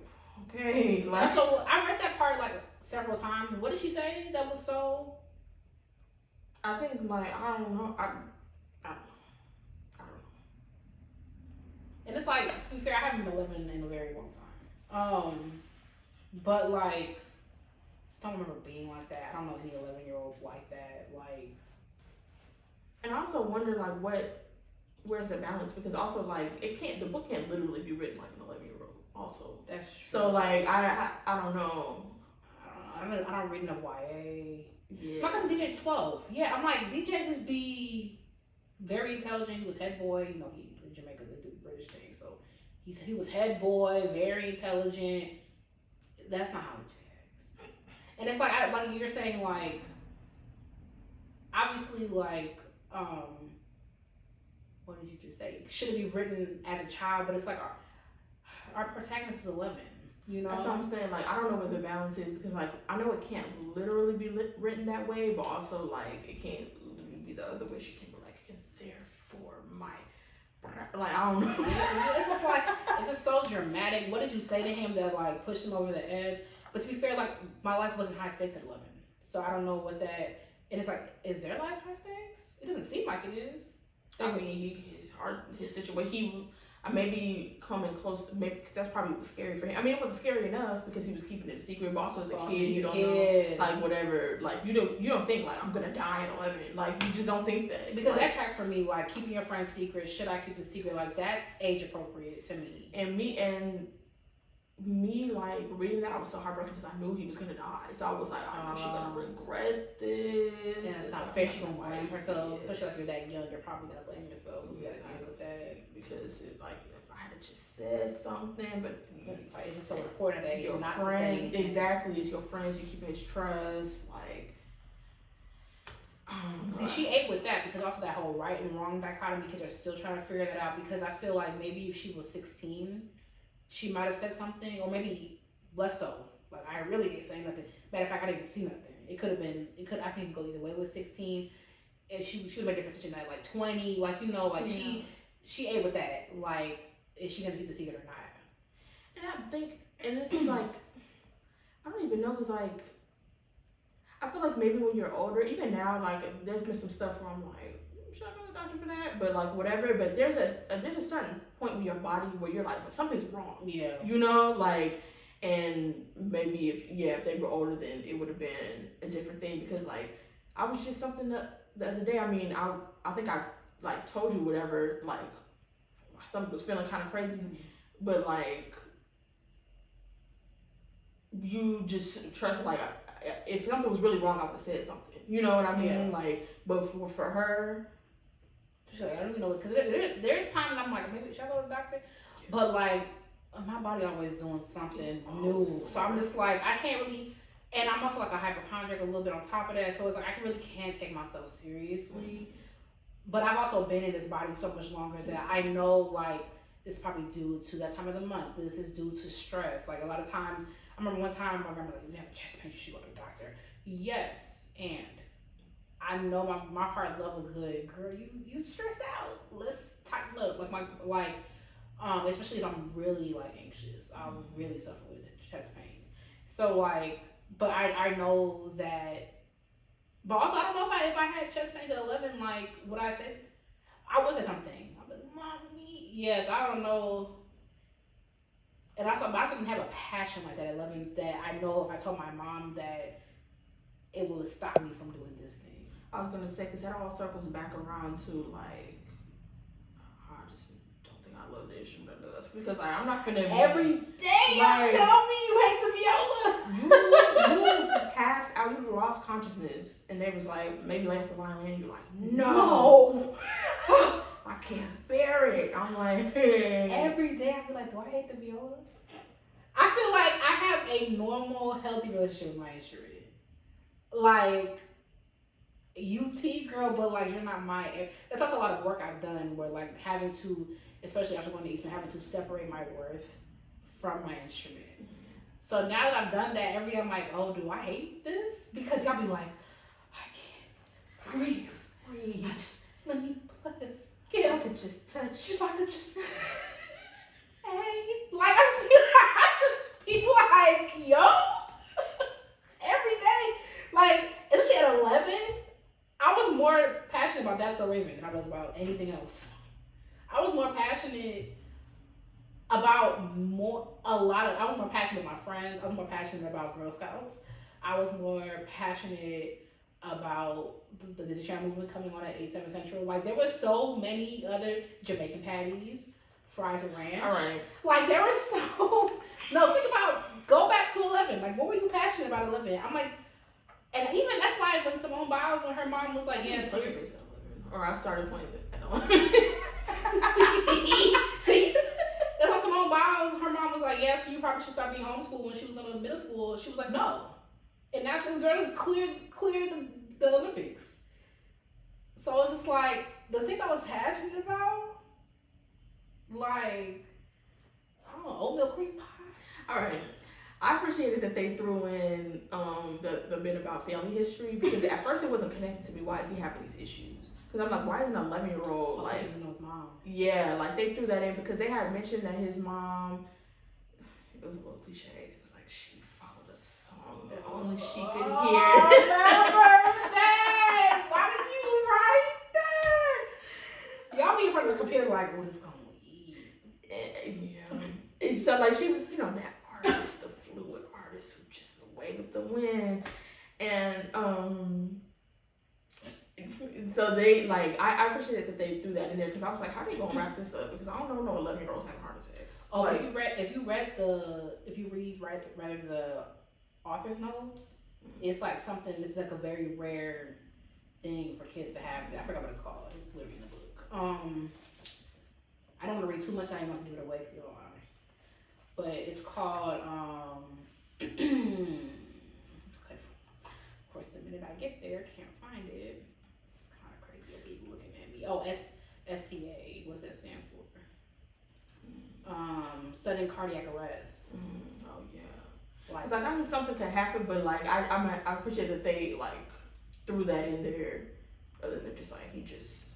okay. Like, so I read that part like several times. What did she say that was so? I think like, I don't know. And it's like, to be fair, I haven't been living in a very long time. But like, just don't remember being like that. I don't know any 11-year-olds like that. Like, and I also wonder like where's the balance, because also like the book can't literally be written like an 11-year-old also. That's true. So like I don't know. I don't read enough YA. Yeah. My cousin DJ's 12. Yeah, I'm like, DJ just be very intelligent. He was head boy. You know, he in Jamaica, they do British things. So he said he was head boy, very intelligent. That's not how he jags. And it's like, like you're saying, like, obviously, like, what did you just say? Should it be written as a child? But it's like our protagonist is 11. You know, that's what I'm saying. Like, I don't know what the balance is, because like I know it can't literally be written that way, but also like it can't be the other way. She can be like, and therefore my, like, I don't know. It's just like, it's just so dramatic. What did you say to him that like pushed him over the edge? But to be fair, like, my life wasn't high stakes at 11, so I don't know what that. And it's like, is their life high stakes? It doesn't seem like it is. I mean, his situation. Maybe coming close, maybe because that's probably was scary for him. I mean, it wasn't scary enough because he was keeping it a secret. But also as a kid, you don't know, like, whatever. Like, you don't think like I'm gonna die at 11. Like, you just don't think that, because like, that track for me, like, keeping your friend's secret. Should I keep the secret? Like, that's age appropriate to me. And me like reading that, I was so heartbroken because I knew he was gonna die. So I was like, I know she's gonna regret this. And it's not fair. She's gonna blame herself. Especially like you're that young, you're probably gonna blame yourself. You gotta deal with that, because like if I had just said something, but it's just so important that your not friend, to say anything. Exactly, it's your friends. You keep his trust, like. See, she ate with that, because also that whole right and wrong dichotomy, because they're still trying to figure that out. Because I feel like maybe if she was 16, she might have said something, or maybe less so. Like, I really ain't saying nothing. Matter of fact, I didn't even see nothing. I think go either way with 16. If she would have made a different decision at like 20, like, you know, like, yeah. she ate with that. Like, is she gonna keep the secret or not? And I think, and this is like, I don't even know, because like, I feel like maybe when you're older, even now, like, there's been some stuff where I'm like, should I go to the doctor for that? But like, whatever. But there's a certain point in your body where you're like, something's wrong. Yeah. You know, like, and maybe if they were older, then it would have been a different thing, because like, I was just something that the other day, I mean, I think I like told you whatever, like, my stomach was feeling kind of crazy, but like, you just trust, like, if something was really wrong, I would have said something. You know what I mean? Yeah. Like, but for her, she's like, I don't even know, because there's times I'm like, maybe should I go to the doctor? Yeah. But like, my body always doing something new, so I'm just like, I can't really. And I'm also like a hypochondriac a little bit on top of that, so it's like I really can't take myself seriously. But I've also been in this body so much longer that I know, like, this is probably due to that time of the month. This is due to stress. Like, a lot of times, I remember one time my grandma was like, you have a chest pain, you should go to the doctor. Yes, and I know my heart level good. Girl, you stressed out. Let's tighten up. Especially if I'm really like anxious. I'll really suffer with chest pains. So like, but I know that. But also, I don't know if I had chest pains at 11, like, would I say? I would say something. I'm like, mommy. Yes, I don't know. And I didn't have a passion like that at 11 that I know if I told my mom that it would stop me from doing this thing. I was gonna say, because that all circles back around to like, I just don't think I love the instrument enough because like, I'm not gonna every day you tell me you hate the viola. You passed out, you lost consciousness, and they was like maybe lay off the violin. You're like, no. I can't bear it. I'm like, every day I feel like, do I hate the viola? I feel like I have a normal, healthy relationship with my instrument. Like, UT girl, but like you're not my. That's also a lot of work I've done where like having to, especially after going to Eastman, having to separate my worth from my instrument. So now that I've done that, every day I'm like, oh, do I hate this? Because y'all be like, I can't breathe. I just let me plus. Yeah, I could just touch. If I could just, hey, like I just feel like, yo, every day, like especially at 11, I was more passionate about That's So Raven than I was about anything else. I was more passionate about I was more passionate about my friends. I was more passionate about Girl Scouts. I was more passionate about the Disney Channel movement coming on at 8/7 Central. Like there were so many other Jamaican patties, fries and ranch. All right. Like there was so think about go back to 11. Like what were you passionate about 11? I'm like, and even that's why when Simone Biles, when her mom was like, yeah, so you're based on 11. Or I started playing it. I know. See? That's why Simone Biles, her mom was like, yeah, so you probably should start being homeschooled when she was going to middle school. She was like, no. And now this girl has cleared the Olympics. So it's just like, the thing I was passionate about, like, I don't know, oatmeal cream pies. All right. I appreciated that they threw in the bit about family history because at first it wasn't connected to me. Why is he having these issues? Because I'm like, why is an 11-year-old like? Doesn't know his mom. Yeah, like they threw that in because they had mentioned that his mom. It was a little cliche. It was like she followed a song that only she could hear. Remember that? Why did you write that? Y'all be in front of the computer like, what is going on? Yeah. And so like she was, that artist, the fluid artist who just away with the wind, and so they like I appreciate that they threw that in there because I was like, how are they gonna wrap this up? Because I don't know no 11-year-olds having heart attacks. Oh, like, if you read the author's notes, it's like something. It's like a very rare thing for kids to have. I forgot what it's called. It's literally in the book. I don't want to read too much. I didn't want to give it away because you don't want it. But it's called. Okay. Of course, the minute I get there, can't find it. It's kind of crazy. You'll be looking at me. Oh, SCA. What does that stand for? Sudden cardiac arrest. Oh yeah. Like I knew something could happen, but like I appreciate that they like threw that in there, other than just like he just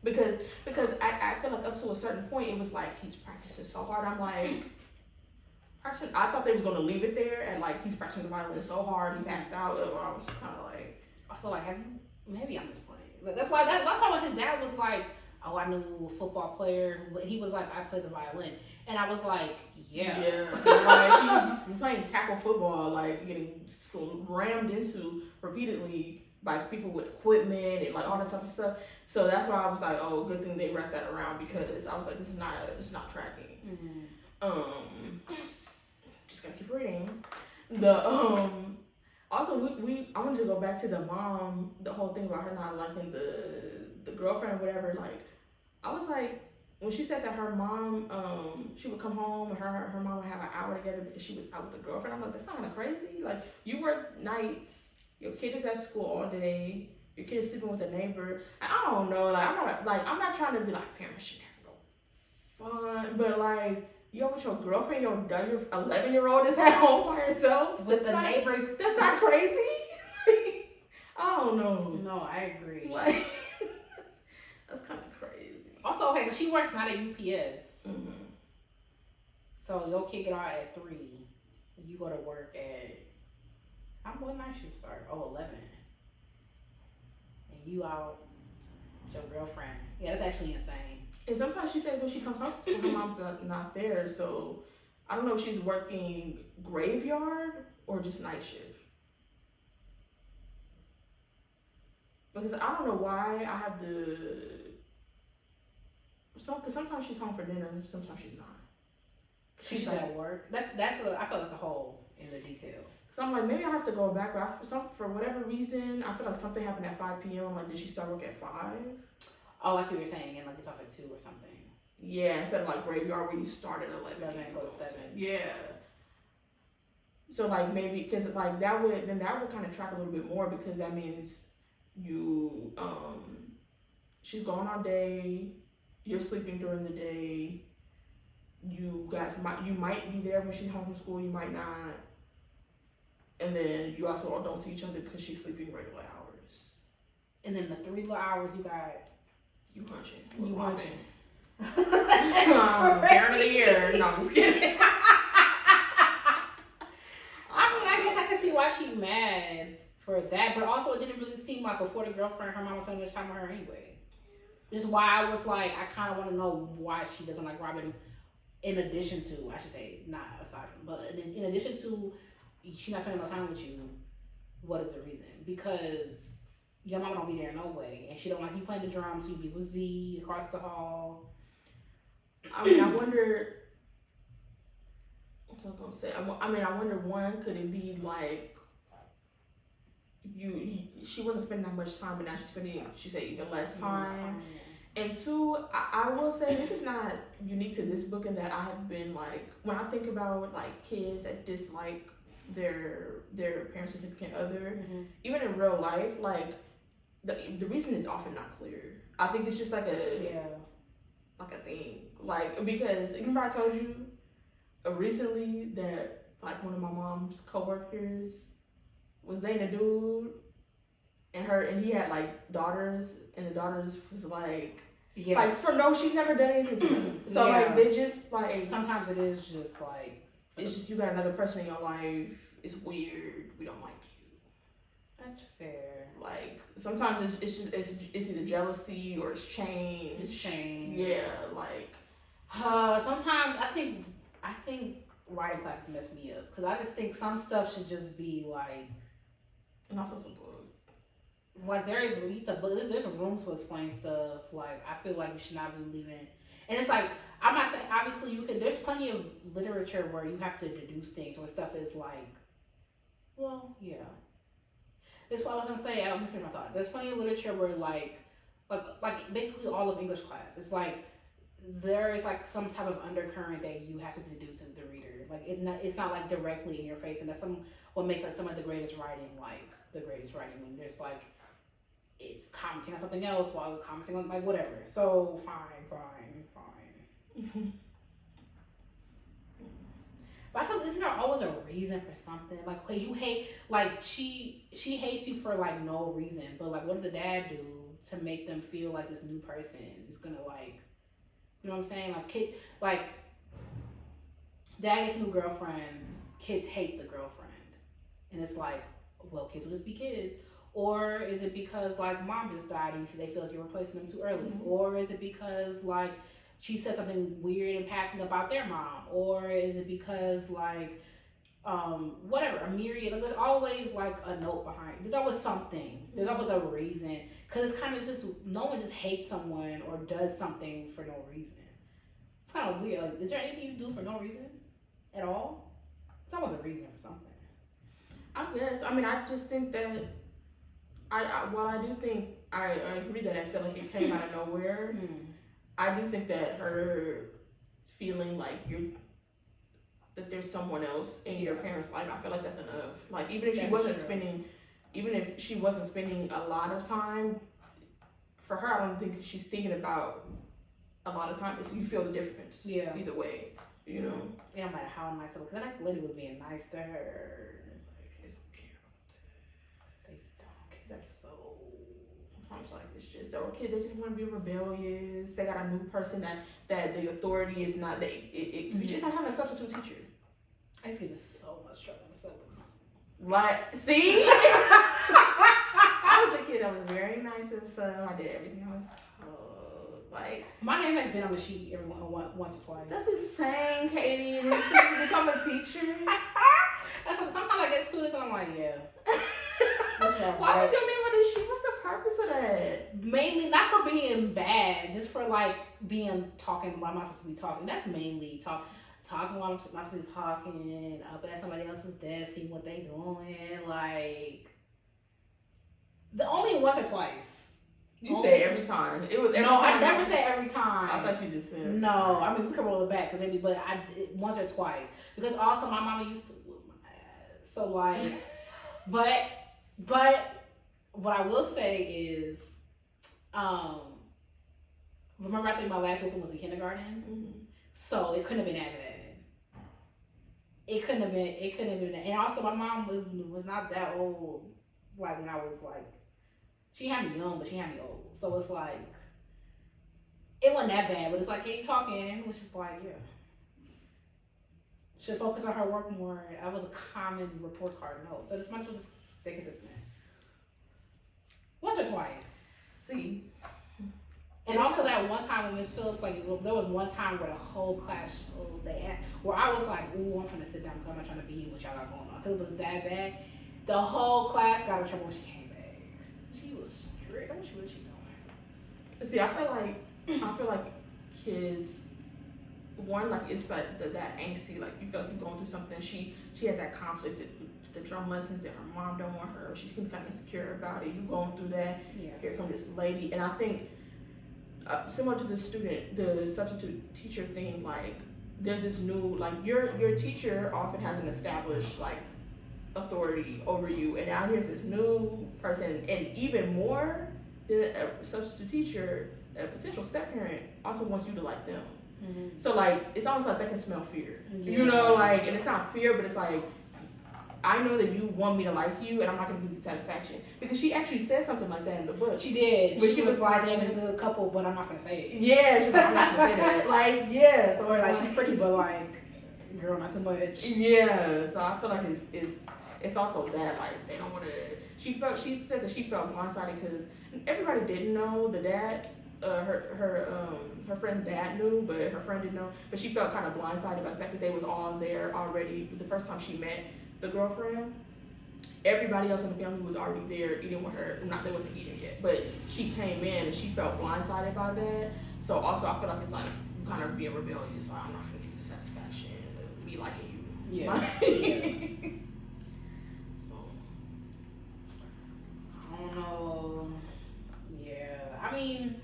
because I feel like up to a certain point it was like he's practicing so hard. I'm like practicing. I thought they was gonna leave it there and like he's practicing the violin so hard he passed out. I was kind of like also like have you? Maybe I'm just playing. Like, that's why when his dad was like, oh, I knew a football player, but he was like, I played the violin. And I was like, yeah. Like, he was just playing tackle football, like, getting rammed into repeatedly by people with equipment and, like, all that type of stuff. So that's why I was like, oh, good thing they wrapped that around because I was like, this is not tracking. Mm-hmm. Just gonna keep reading. Also, I wanted to go back to the mom, the whole thing about her not liking the girlfriend or whatever. Like, I was like, when she said that her mom, she would come home and her mom would have an hour together because she was out with the girlfriend. I'm like, that's not kind of crazy. Like, you work nights, your kid is at school all day, your kid is sleeping with a neighbor. I don't know. Like, I'm not trying to be like parents should have no fun, but like. You're with your girlfriend, your 11-year-old is at home by herself with the neighbors. That's not crazy. I don't know. No, I agree. Like, that's kind of crazy. Also, okay, so she works not at UPS. Mm-hmm. So your kid get out at 3. You go to work at what night shift start? 11. And you out with your girlfriend. Yeah, that's actually insane. And sometimes she says when she comes home, her mom's not there. So I don't know if she's working graveyard or just night shift. Because I don't know why I have because sometimes she's home for dinner, sometimes she's not. She's like, at work. I feel that's a hole in the detail. So I'm like, maybe I have to go back, but for whatever reason, I feel like something happened at 5 p.m. I'm like, did she start work at 5? Oh, I see what you're saying, and like it's off at 2 or something. Yeah, instead of like graveyard where you start at 11 and go to 7. Yeah. So like maybe because like that would kind of track a little bit more, because that means you she's gone all day, you're sleeping during the day, you might be there when she's home from school, you might not, and then you also don't see each other because she's sleeping regular hours. And then the 3 little hours you got, you hunching. Parent of the year. No, I'm just kidding. I guess I can see why she's mad for that, but also it didn't really seem like before the girlfriend, her mom was spending much time with her anyway. Just why I was like, I kind of want to know why she doesn't like Robin. In addition to, I should say, not aside from, but in addition to, she's not spending no time with you. What is the reason? Because your mama don't be there no way, and she don't like you playing the drums. So you be with Z across the hall. I mean, I wonder. What was I gonna say? I wonder. One, could it be like she wasn't spending that much time, and now she's spending, she said, even less time. And 2, I will say this is not unique to this book, in that I have been like, when I think about like kids that dislike their parent significant other, even in real life, like the reason is often not clear. I think it's just like a thing. Like, because remember I told you recently that like one of my mom's coworkers was dating a dude, and he had like daughters, and the daughters was like, like, so no, she's never done anything to him. So like they just like, sometimes it is just like, it's just you got another person in your life. It's weird. We don't like you. That's fair. Like sometimes it's either jealousy or it's change. Yeah, like sometimes I think writing classes mess me up, because I just think some stuff should just be like, and also some books. Like there's a room to explain stuff. Like I feel like you should not be leaving, and it's like, I'm not saying obviously you could. There's plenty of literature where you have to deduce things when stuff is like, well, yeah. That's what I was gonna say. Let me finish my thought. There's plenty of literature where like basically all of English class, it's like there is like some type of undercurrent that you have to deduce as the reader. Like it's not like directly in your face, and that's what makes like some of the greatest writing like the greatest writing, when there's like, it's commenting on something else while commenting on like whatever. So fine. But I feel like isn't there always a reason for something? Like, okay, you hate, like she hates you for like no reason, but like what did the dad do to make them feel like this new person is gonna like, you know what I'm saying? Like kids, like dad gets a new girlfriend, kids hate the girlfriend, and it's like, well, kids will just be kids. Or is it because like mom just died and they feel like you're replacing them too early? Or is it because like she said something weird in passing about their mom? Or is it because like whatever, a myriad, like there's always like a note behind, there's always something, there's always a reason, because it's kind of just, no one just hates someone or does something for no reason. It's kind of weird. Like, is there anything you do for no reason at all? It's always a reason for something. I guess. I mean, I just think that while I do think I agree that I feel like it came out of nowhere, I do think that her feeling like that there's someone else in your parents' life, I feel like that's enough. Like even if she wasn't spending a lot of time, for her, I don't think she's thinking about a lot of time. It's, you feel the difference. Yeah. Either way, you know. It don't matter how nice it was, because that lady was being nice to her. They're so, sometimes like it's just, or kids, they just want to be rebellious. They got a new person that the authority is not, you just have having a substitute teacher. I used to get so much trouble in summer. Like, see? I was a kid that was very nice and so I did everything I was told. Like, my name has been on the sheet once or twice. that's insane, Katie. You become a teacher. Sometimes I get students and I'm like, yeah. Why was your name on the sheet? What's the purpose of that? Mainly not for being bad, just for like talking while I'm not supposed to be talking. That's mainly talking while I'm not supposed to be talking, up at somebody else's desk, see what they doing. Like, the only once or twice. You say every time. It was every time. No, I never say every time. I thought you just said. No, I mean we can roll it back, but once or twice, because also my mama used to whip my ass. So like, but what I will say is, remember I told you my last whooping was in kindergarten, so it couldn't have been that bad. It couldn't have been that. And also my mom was not that old. Like when I was like, she had me young, but she had me old. So it's like, it wasn't that bad, but it's like, hey, talking, which is like, yeah. Should focus on her work more. That was a common report card note. So this much will just stay consistent. Once or twice. See. And also that one time when Miss Phillips, like, there was one time where the whole class, where I was like, ooh, I'm finna sit down because I'm not trying to be what y'all got going on. Because it was that bad. The whole class got in trouble when she came back. She was strict. What was she doing? See, I feel like kids, one, like, it's like that angsty, like, you feel like you're going through something. She has that conflict with the drum lessons that her mom don't want her. She seems kind of insecure about it. You going through that. Yeah. Here comes this lady. And I think, similar to the substitute teacher thing, like, there's this new, like, your teacher often has an established, like, authority over you, and now here's this new person, and even more than a substitute teacher, a potential step parent also wants you to like them. So like, it's almost like they can smell fear, you know, like, and it's not fear, but it's like, I know that you want me to like you, and I'm not going to give you satisfaction. Because she actually said something like that in the book. She did. But she was like, they're a good couple, but I'm not going to say it. Yeah, she's like, I'm not going to say that. Like, yeah. So or like, she's pretty, but like, girl, not too much. Yeah. So I feel like it's also that, like, they don't want to. She said that she felt blindsided because everybody didn't know the dad. Her friend's dad knew, but her friend didn't know. But she felt kind of blindsided by the fact that they was all there already. The first time she met the girlfriend, everybody else in the family was already there eating with her. Not they wasn't eating yet, but she came in and she felt blindsided by that. So also I feel like it's like you kind of being rebellious. Like, I'm not gonna give you the satisfaction of me liking you. Yeah. So I don't know. Yeah. I mean,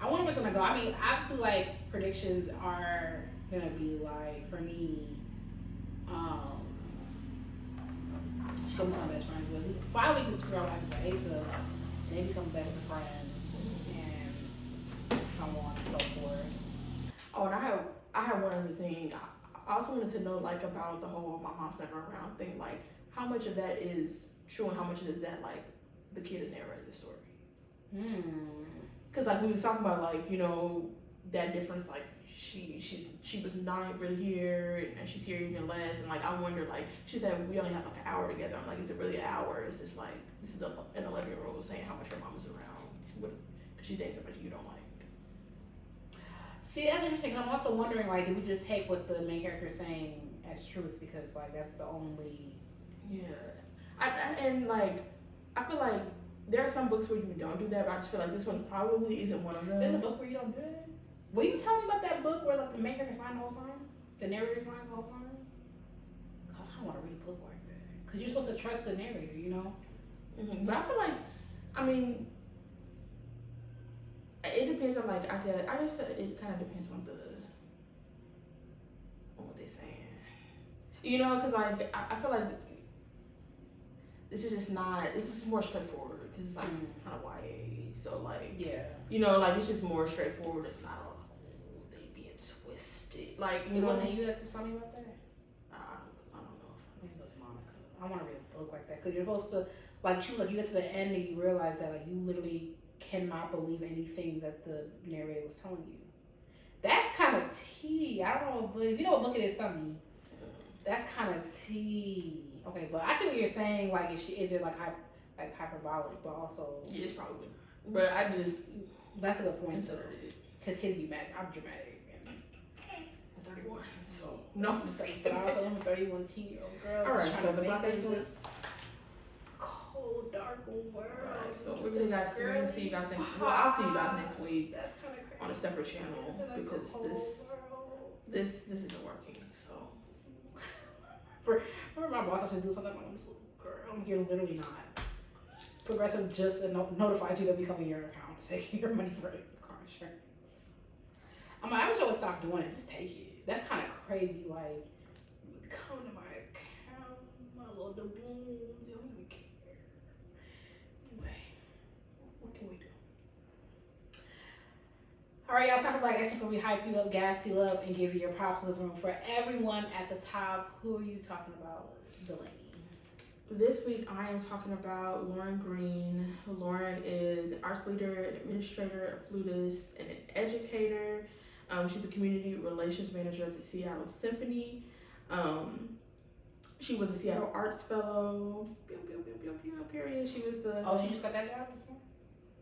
I wonder what's gonna go. I mean, obviously, like, predictions are gonna be like, for me, she's gonna become best friends with. Finally, we can figure out how to play Asa, and they become best of friends, and so on and so forth. Oh, and I have one other thing. I also wanted to know, like, about the whole my mom's never around thing. Like, how much of that is true and how much is that, like, the kid is narrating the story? Because, like, we was talking about, like, you know, that difference, like, she was not really here and she's here even less, and like I wonder, like, she said we only have like an hour together. I'm like, is it really an hour? Is this like, this is an 11-year-old saying how much her mom is around because she dates somebody you don't like? See, that's interesting. I'm also wondering, like, do we just take what the main character is saying as truth because, like, that's the only. And like, I feel like there are some books where you don't do that, but I just feel like this one probably isn't one of them. There's a book where you don't do that? Will you tell me about that book where, like, the main character's lying the whole time? The narrator's lying the whole time? God, I want to read a book like that. Because you're supposed to trust the narrator, you know? But I feel like, I mean, it depends on, like, I guess it kind of depends on what they're saying. You know, because, like, I feel like this is just more straightforward. Because it's, like, kind of YA. So, like, yeah. You know, like, it's just more straightforward. It's not all, they being twisted. Like, you know. Wasn't you that told me about that? I don't know. Maybe it was Monica. I want to read a book like that. Because you're supposed to, like, she was like, you get to the end and you realize that, like, you literally cannot believe anything that the narrator was telling you. That's kind of tea. I don't know, but if you know what book it is, something. That's kind of tea. Okay, but I see what you're saying. Like, is it like hyperbolic, but also. Yeah, it's probably. But I just. That's a good point. Considered it. Because kids be mad. I'm dramatic. I'm 31. So, no. But I also am a 31 teen-year-old girl. Alright, so the Black this Excellence. Cold, dark world. Alright, so we're going to see you guys next week. Well, I'll see you guys next week. That's kind of crazy. On a separate channel because this isn't working. So, remember my boss actually do something like this little girl. You're literally not. Progressive just notified you to become your account, taking your money for car insurance. I'm like, I wish I would stop doing it. Just take it. That's kind of crazy. Like, come to my account, my little doubloons. You don't even care. Anyway, what can we do? All right, y'all. It's time for Black Excellence, where we hype you up, gas you up, and give you your props. There's room for everyone at the top. Who are you talking about, Dalanie? This week I am talking about Lorin Green. Lorin is an arts leader, an administrator, a flutist, and an educator. She's a community relations manager at the Seattle Symphony. She was a Seattle Arts Fellow. Period. She was the. Oh, she just got that job this morning?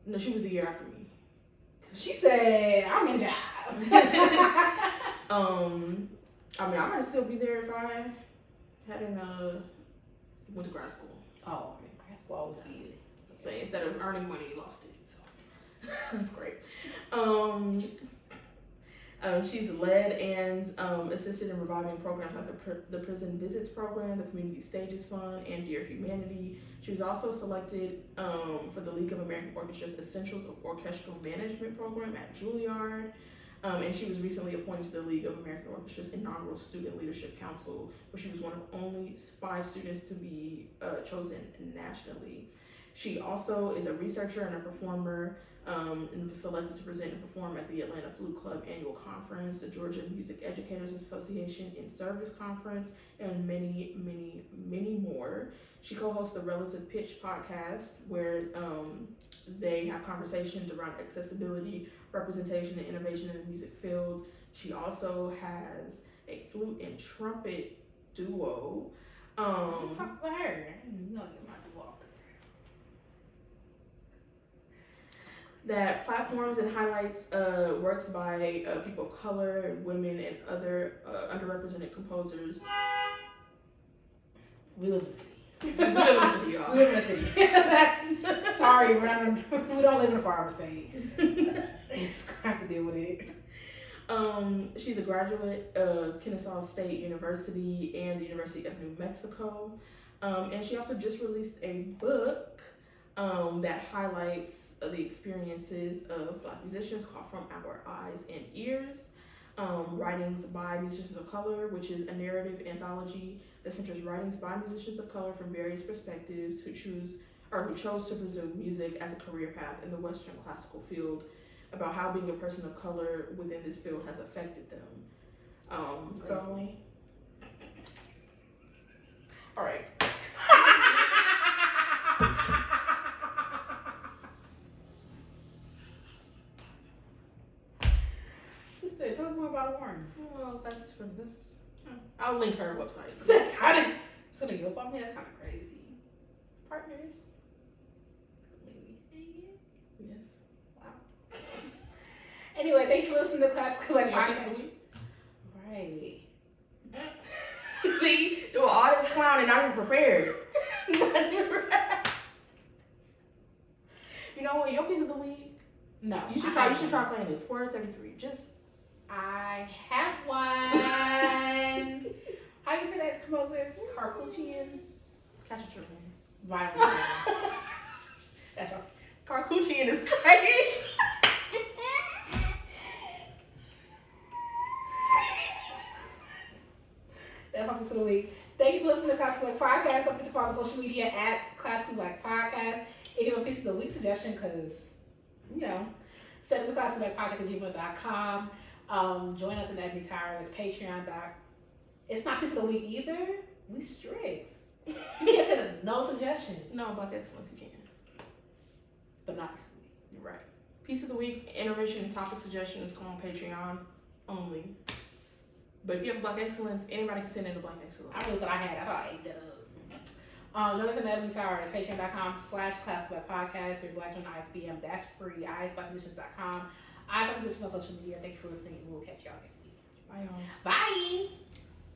No, she was a year after me. She said, "I'm in a job." I mean, I might still be there if I hadn't went to grad school. Oh, okay. Grad school always be good. So instead of earning money, you lost it. So that's great. She's led and assisted in reviving programs like the Prison Visits Program, the Community Stages Fund, and Dear Humanity. She was also selected for the League of American Orchestra's Essentials of Orchestral Management Program at Juilliard. And she was recently appointed to the League of American Orchestra's inaugural Student Leadership Council, where she was one of only 5 students to be chosen nationally. She also is a researcher and a performer, and was selected to present and perform at the Atlanta Flute Club Annual Conference, the Georgia Music Educators Association In Service Conference, and many, many, many more. She co-hosts the Relative Pitch podcast, where they have conversations around accessibility, representation, and innovation in the music field. She also has a flute and trumpet duo. Talk to her. You know, get my duo off that platforms and highlights works by people of color, women, and other underrepresented composers. We live in the city. We live in the city, y'all. We live in the city. That's sorry, we don't live in a farm state. You just have to deal with it. She's a graduate of Kennesaw State University and the University of New Mexico. And she also just released a book that highlights the experiences of Black musicians called From Our Eyes and Ears. Writings by Musicians of Color, which is a narrative anthology that centers writings by musicians of color from various perspectives who chose to pursue music as a career path in the Western classical field, about how being a person of color within this field has affected them. All right. Sister, tell me more about Lorin. Well, that's for this. I'll link her website. That's kind of so to give up on me. That's kind of crazy. Partners. Maybe. Yes. Wow. Anyway, thanks for listening to Classical Like Podcast. Right. See, doing all this clown and not even prepared. You know what? Your piece of the week. No, You should try playing it. 433. Just. I have one. How you say that composer? Khachaturian. Khachaturian. Violin. That's right. Khachaturian is crazy. That's my piece of the week. Thank you for listening to Classical Black Podcast. Don't forget to follow social media at Classical Black Podcast. If you have a piece of the week suggestion, because, send us a classicalblackpodcast@gmail.com. Join us in the Ebony Tower. It's Patreon. It's not piece of the week either. We strict. You can't send us no suggestions. No, Black Excellence, you can. But not piece of the week. You're right. Piece of the week, intermission, and topic suggestions come on Patreon only. But if you have Black Excellence, anybody can send in a Black Excellence. I really thought I ate that up. Join us in the Ebony Tower at patreon.com/classicalblackpodcast. We're Black on ISBM. That's free. ISBMmusicians.com. I talk to this on social media. Thank you for listening. We'll catch y'all next week. Bye, y'all. Bye.